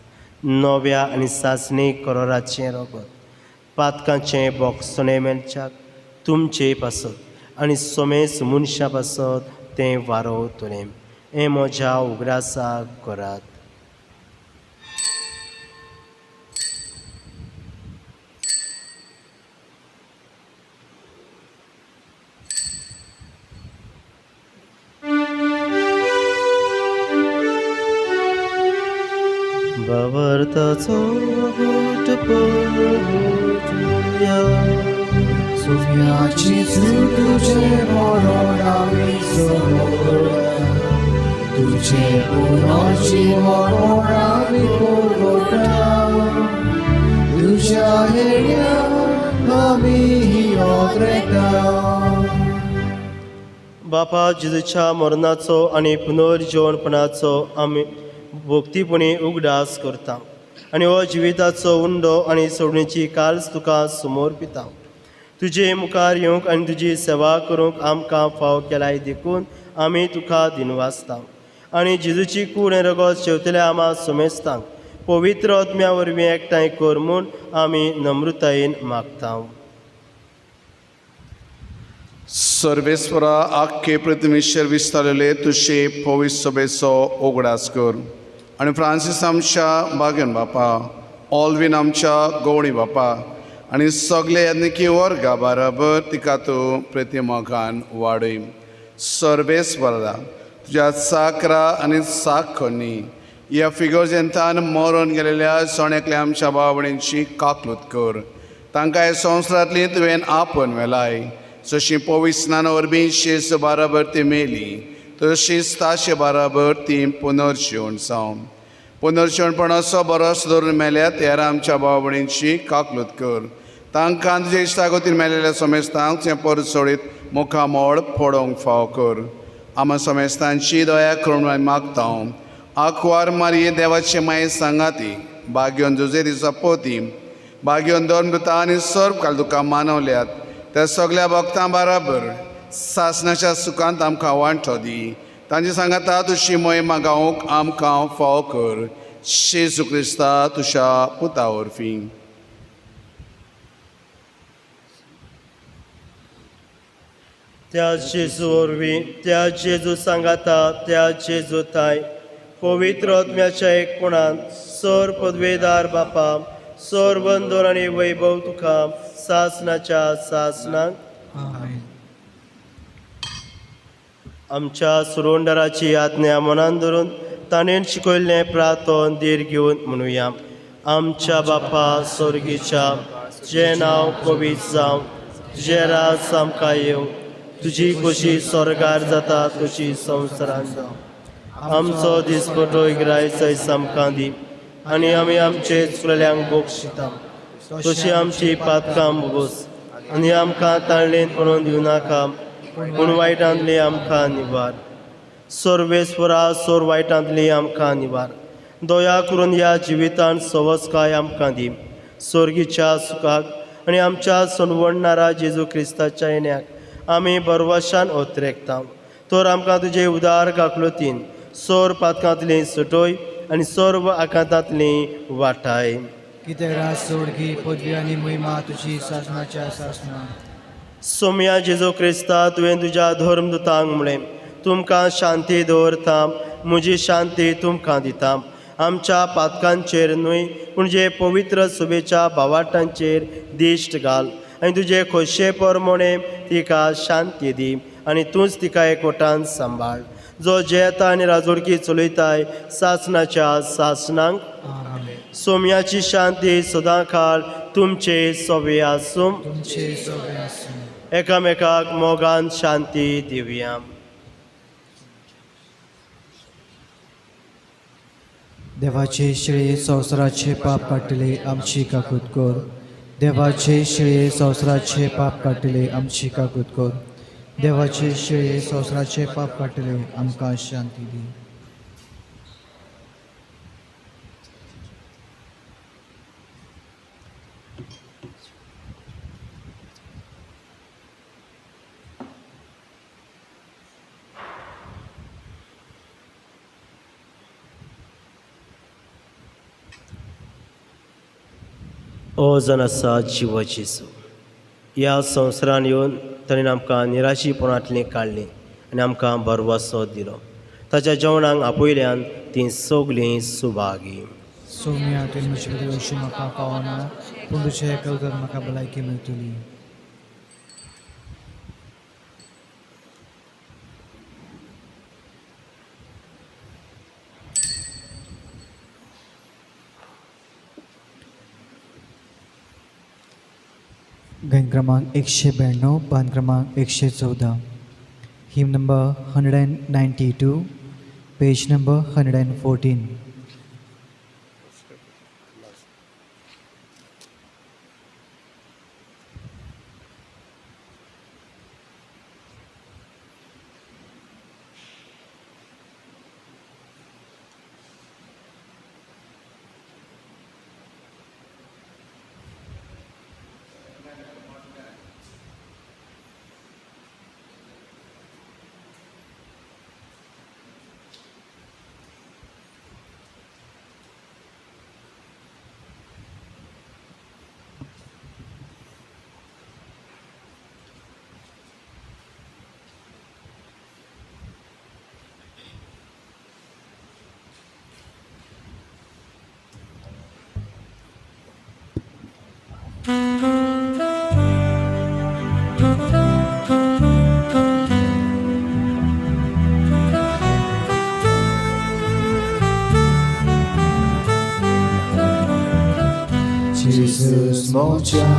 नव्या आनी सासणीक कराराचें रगत. पातकांचें बोगसणें मेलच्याक तुमचे पासत आनी सोमेस मनशा पासत तें वारोवतलें. हें म्हज्या उगडासाक करात. Bavartaco gut porutuja. सोम्याची चूक तुझे मरण आमी समोरला. तुझे पुनर्ची मरण आमी परगटा. तुझ्या हेड्या आमी योग्रेता. बापा जेजूच्या मरणाचो आनी पुनर्जीवनपणाचो आमी भोक्तीपणी उगडास करता आनी हो जिविताचो उंडो आनी सोडणीची काल्स तुका समर्पिता. तुजे मुखार येवंक आनी तुजी सेवा करूंक आमकां फाव केलाय देखून आमी तुका दिनवासता आनी जेजूची कूड आनी रगत शेवतल्या आमा सोमेस्तांक पवित्र आत्म्या वरवीं एकठांय कर म्हूण आमी नम्रतायेन मागता. सर्वेस्परा आख्खे पृथ्वीचेर विस्तारलेले तुजे पवित्र सभेचो उगडास कर. आनी फ्रांसीस आमच्या बागेन बापा, ऑल्वीन आमच्या गवळी बापा आनी सगळे यत्निकी वर्गा बराबर तिका तूं प्रतिमोगान वाडय. सर्वेस्परा तुज्या साकरा आनी साखोनी ह्या फिगोर्जेंतान मरून गेलेल्या सोण्यातल्या आमच्या भावणींची काकलूत कर. तांकां ह्या संवसारांतली तुवें आपण वेलाय. जशी पवित्रान वरवीं शेस बराबर ती मेली, तशीच ताचे बराबर ती पुनर्जीवन जावन पुनर्जीवनपणाचो बरोस धरून मेल्यात हेर आमच्या भाव भयणींची काकलूत कर. तांकां तुजे इश्टागतीन मेलेल्या समेस्तांक तुवें परत सोडीत मुखामोळ फोडोवंक फाव कर. आमा समेस्तांची दया करून मागता. आंकवार मारये देवाचे माये सांगाती, भाग्योन जुजेरी सपोती, भाग्योन दोन मृतां आनी सर्व काल तुका मानवल्यात त्या सगळ्या भक्तां बराबर सासणाच्या सुखांत आमकां वांटो दी. तांची सांगाता तुजी मोहिमा गावूंक आमकां फाव कर. जेजू क्रिस्ता तुज्या पुता वरवीं. त्या जेजू वरवीं, त्या जेजू सांगाता, त्या जेजू थाय पवित्र आत्म्याच्या एकपणान सर पदवेदार बापा, सर बंदोर आनी वैभव तुका सासणाच्या सासणाक आमच्या सुरोंडराची आज्ञा मनान धरून ताणें शिकयल्लें प्रार्थन धीर घेवन म्हणुया. आमच्या बापा स्वर्गीच्या, जें नांव पवित्र जावं, तुजें राज आमकां येवं, तुजी खोशी स्वर्गार जाता तशी संवसारांत जावं. आमचो दिसपटो गिरायचो आमकां दी आनी आमी आमचे चुकलेल्यांक बोगशिता तशी आमची पातकां भोगोस आनी आमकां ताळणेंत पडोवन दिवं नाका, पूण वायटांतली आमकां निवार. सर्वेस्परा सोर वायटांतली आमकां निवार. दया करून ह्या जिवितांत सवस्काय आमकां दी. स्वर्गीच्या सुखाक आनी आमच्या सणवडणारा जेजू क्रिस्ताच्या येण्याक आमी बरवशान ओतरेकता. तर आमकां तुजे उदार काकलुतीन सोर पातकांतली सटोय आनी सर्व आकांतांतली वाटाय. कित्याक राज सोडगी पदवी आनी महिमा तुजी सासणाच्या सासणां. सोम्या जेजू क्रिस्ता तुवें तुज्या धर्मदुतांक म्हणलें, तुमकां शांती दवरता, म्हजी शांती तुमकां दिता. आमच्या पातकांचेर न्हय पूण जे पवित्र सुबेच्या भावाटांचेर दिश्ट घाल आनी तुजे खोशे परमणे तिका शांती दी आनी तूंच तिका एकवटान सांबाळ. जो जेता आनी राजोडकी चलयताय सासणाच्या सासणांक सोम्याची शांती सदां काळ तुमचे सोबे आसूं. एकामेकाक मोगान शांती दिवया. देवाचे शिळे संवसाराचे पाप काडटले आमची काकूत कर. देवाचे शिळे संवसाराचे पाप काडटले आमची काकूत कर. देवाचे शिळे संवसाराचे पाप काडटले आमकां शांती दी. ओ जन आसा जिवो जेजू, ह्या संवसारान येवन ताणें आमकां निराशीपणांतलें काडलें आनी आमकां बरवसो दिलो. ताच्या जेवणाक आपयल्यान तीं सगलीं सुभागी. सोम्या तुवें म्हजे बद्दल अशी म्हाका पावना पूण तुजे एका उतर म्हाका भलायकी मेळटली. गण क्रमांक 192, पान क्रमांक 114, hymn number 192, page number 114. Jesus moja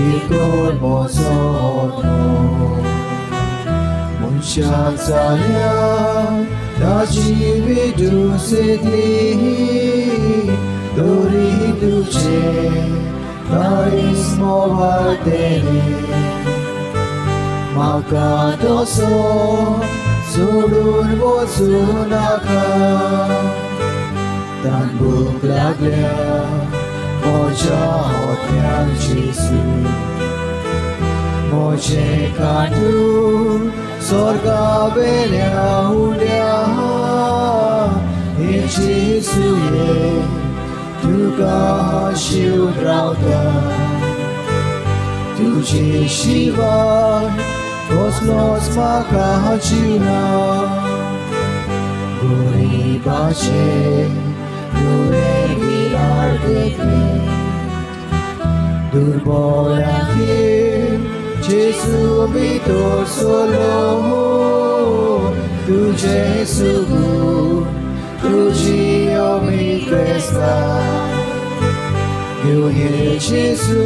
ikor mozono Muncia zalia da jividu sedli Dori duce Daris movardene Maka doso Sudun wozunaka Dan Bóg laglia Moja otmian Jezu Moje kadu Sorga belia ulia In Jezu je Tuga hashiu drauta Tuji shiva Kosmos maka hachina Gori bache Duegi ardekne Durboyaki Jesu vitor solo Tu Jesu Tuji omi cresta Eu he Jesu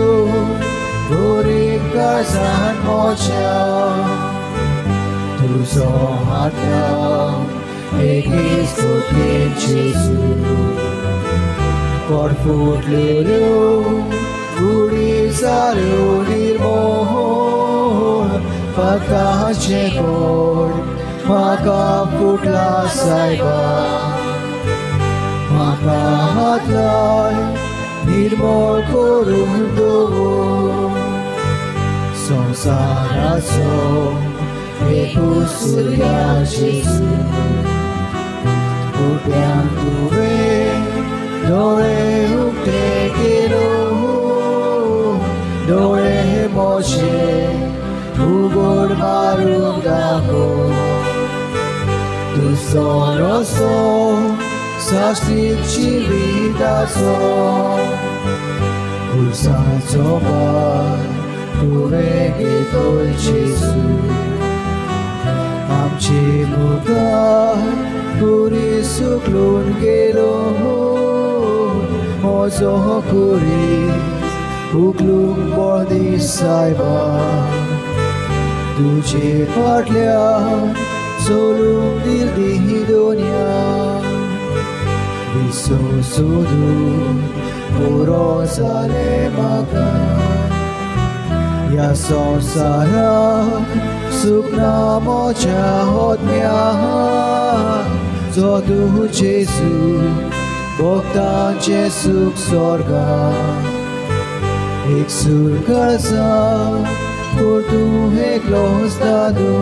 Gori kazan mocha Tu so hatya Egis kotin Jesu Korfut lulu Uri salu nirmohon Pagka chekor Maka putla saiba Maka hatlay Nirmol korundo Sonsaraso Ekusurya Jesu Putyang tuve Dore ukte kiro Dore Moshe Ugor marung dako Soroso, sastik chivitaso, Pulsato bar, turegitol Jesu. Amchi mugar, puri suklun gelo, mozo kuri, uklung bodi saiba. तुझे फाटल्या सोलून दिली ही दुनिया Wiseau सोदून पुरो जाले म्हाका ह्या संवसाराक सुख ना मोच्या होदम्या जो तूं जेजू भक्तांचे सुख स्वर्गाक एक सूर काळजा por tu eclos dado.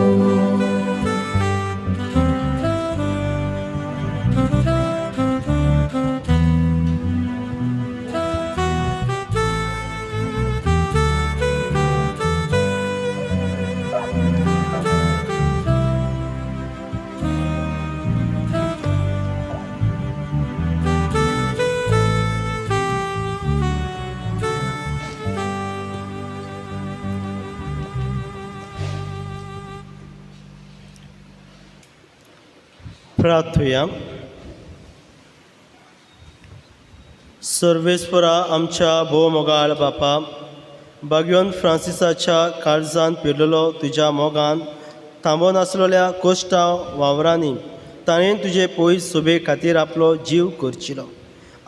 प्रार्थूया. सर्वेस्परा आमच्या भोवमोगाळ बापा, भगवंत फ्रांसिसाच्या काळजांत पिरलेलो तुज्या मोगान थांबोवन आसलेल्या कोश्टा वावरांनी ताणें तुजे पयस सोबे खातीर आपलो जीव करचिलो.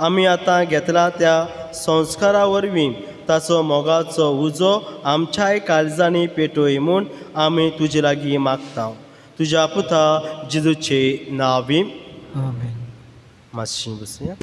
आमी आतां घेतला त्या संस्कारा वरवीं ताचो मोगाचो उजो आमच्याय काळजांनी पेटोय म्हूण आमी तुजे लागीं मागता. तुज्या पुता जेजूचे नांवी. आमेन. मातशीं बसूया.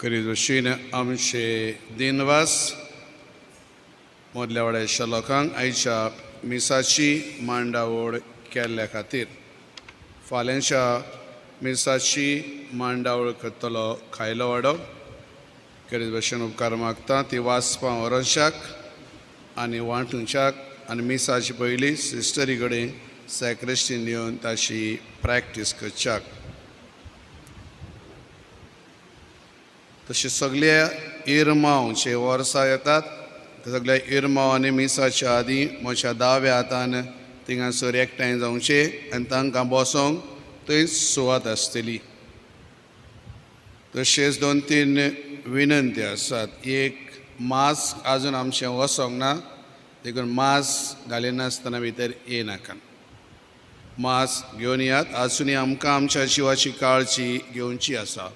करीत आमचे दिनवास मदल्या वाड्याच्या लोकांक आयच्या मिसाची मांडावळ केल्ल्या खातीर फाल्यांच्या मिसाची मांडावळ करतलो खायलो वाडो करीत भशेन उपकार मागता. ती वाचपां व्हरोशाक आनी वांटूच्याक आनी मिसाची पयली सिस्टरी कडेन सॅक्रिस्टीन दिवन ताची प्रॅक्टीस करच्याक. तशें सगळ्या इरमांवचे वर्सां येतात. सगळ्या इरमांव आनी मिसाच्या आदीं म्हज्या दाव्या हातान थिंगासर एकठांय जावचे आनी तांकां बसोंक थंय सुवात आसतली. तशेंच 2-3 विनंती आसात. एक, मास्क आजून आमचें वसोंक ना, देखून मास्क घालिनासतना भितर येनाका. मास्क घेवन येयात. आजुनूय आमकां आमच्या जिवाची काळजी घेवची आसा.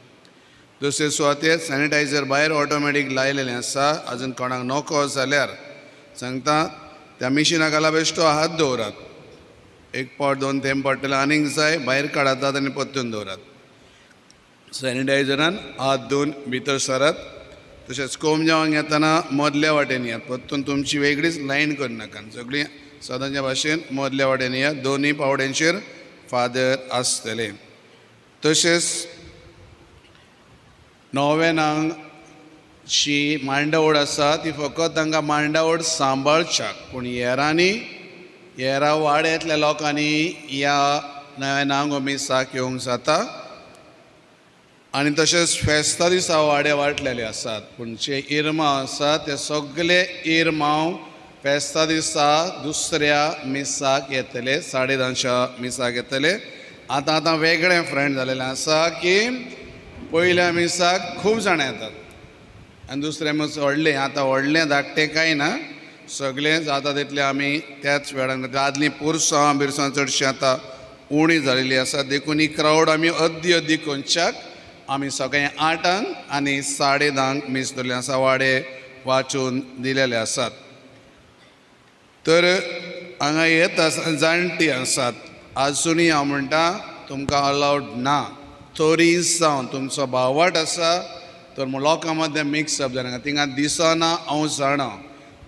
दुसरे सुवातेर सॅनिटायझर भायर ऑटोमॅटीक लायलेलें आसा. आजून कोणाक नोको जाल्यार सांगता त्या मिशिना घाला बेश्टो हात दवरात. एक पावट 2 थेंब पडटले आनीक जाय भायर काडातात आनी परतून दवरात. सॅनिटायझरान हात धुवन भितर सरात. तशेंच कोंब जेवंक येतना मदल्या वाटेन येयात. परतून तुमची वेगळीच लायन करनाका. सगळीं सदांच्या भाशेन मदल्या वाटेन येयात. दोनूय पावड्यांचेर फादर आसतले. तशेंच नोवेनांक जी मांडावळ आसा ती फकत तांकां मांडावळ सांबाळच्याक, पूण हेरा वाड्यांतल्या लोकांनी ह्या नोवेनांक मिसाक येवंक जाता. आनी तशेंच फेस्ता दिसा वाडे वाटलेले आसात. पूण जे इरमांव आसा ते सगळे इरमांव फेस्ता दिसा दुसऱ्या मिसाक येतले, 10:30च्या मिसाक येतले. आतां वेगळें फ्रेंड जालेलें आसा की पयल्या मिसाक खूब जाणां येतात आनी दुसऱ्या मिस व्हडलें. आतां व्हडलें धाकटें कांय ना, सगळें जाता तितलें आमी त्याच वेळार. आदलीं पुरसां बिरसां चडशीं आतां उणी जालेलीं आसा. देखून ही क्रावड आमी अद्दी कोनच्याक आमी सकाळीं 8 आनी 10:30 मीस दवरलें आसा. वाडे वाचून दिलेले आसात. तर हांगा येत आसा जाणटी आसात. आजुनूय हांव म्हणटा तुमकां अलावड ना. तरी जावन तुमचो भावाट आसा तर लोकां मदें मिक्सअप जायना. थिंगा दिसना हांव जाणा,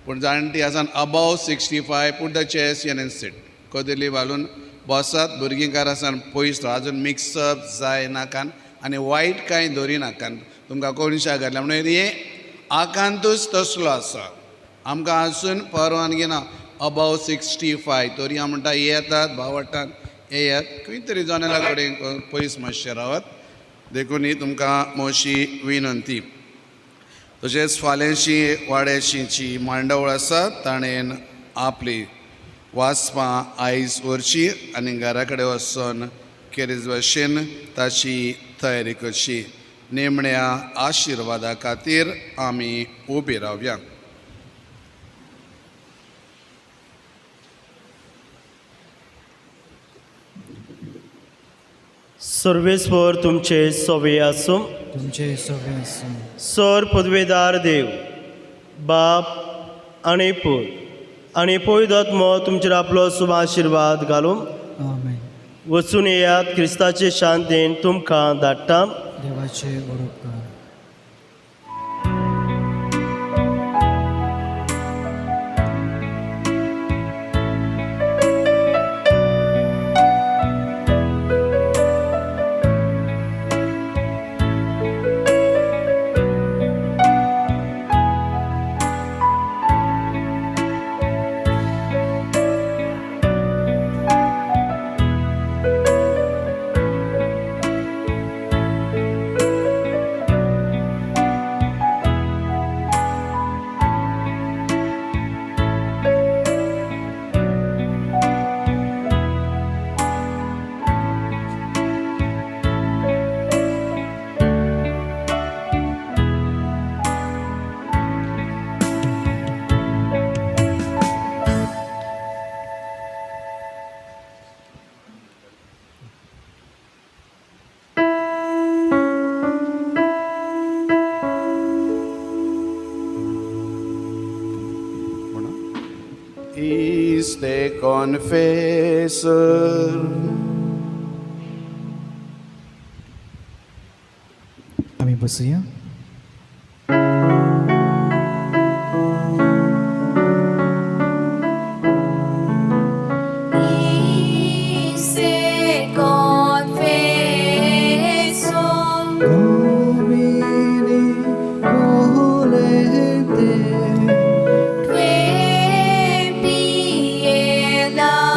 पूण जाणटी आसा above 65 put the chairs and sit. कदेली घालून बसात भुरगींकार आसान पयस राव अजून मिक्सअप जाय नाकान आनी वायट कांय धरी नाकान तुमकां कोणशा घातल्या म्हणून हे आकांतूच तसलो आसा आमकां आजून परवानगी ना अबाव 65 तरी हांव म्हणटा येतात भावटान येयात खंय तरी जनेला कडेन पयस मातशें रावात देखून ही तुमकां मोशी विनंती तशेंच फाल्यांची वाड्याशीची मांडवळ आसा ताणें आपली वाचपां आयज व्हरची आनी घरा कडेन वचून खेरीज भाशेन ताची तयारी करची नेमण्या आशिर्वादा खातीर आमी उबी रावया. सर्वेस्वर तुमचे सोवे आसूं. तुमचे सोबे आसूं. सर पदवेदार देव बाप आनी पूत आनी पवित्रात्मो तुमचेर आपलो शुभ आशिर्वाद घालूं. आमेन. वचून येयात क्रिस्ताचे शांतीन तुमकां धाडटा. देवाचे बरोबकार. Is the confessor. आम्ही बसूया. Domini volete lauda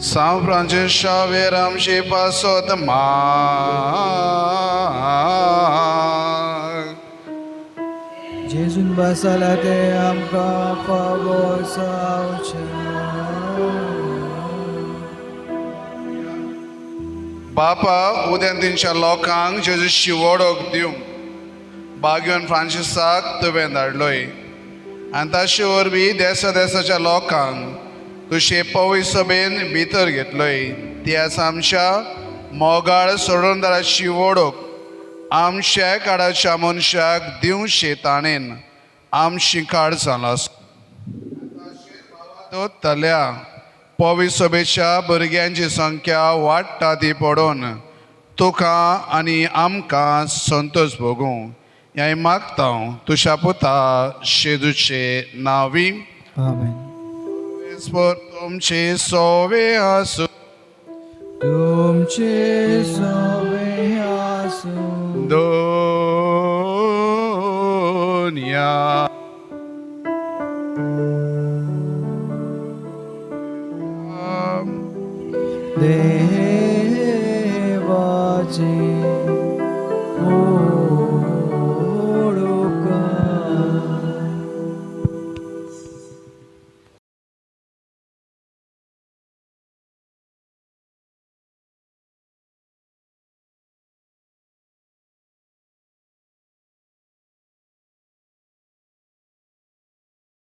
São Francisco Xavier आमची पासोत माग. जेजून बसला ते आमकां फावो जावचे. बापा उदेंतींच्या लोकांक जेजूची वडोक दिवंक बागेवन फ्रांसिसाक तुवें धाडलोय आनी ताचे वरवीं देसा देसाच्या लोकांक तुजे पवित्र सभेन भितर घेतलोय. त्याच आमच्या मोगाळ सोडूनदाराची वडोक आमच्या काळाच्या मनशाक दिवचे ताणेन आमची काळ जाला. तल्या पवित्र सभेच्या भुरग्यांची संख्या वाडटा ती पडोवन तुका आनी आमकां संतोश भोगूं हें मागता तुज्या पुता शेजूचे नांवी. आमेन. तुमचे सोवे आसूं तुमचे सवे आसूं दोनिया. देवाचे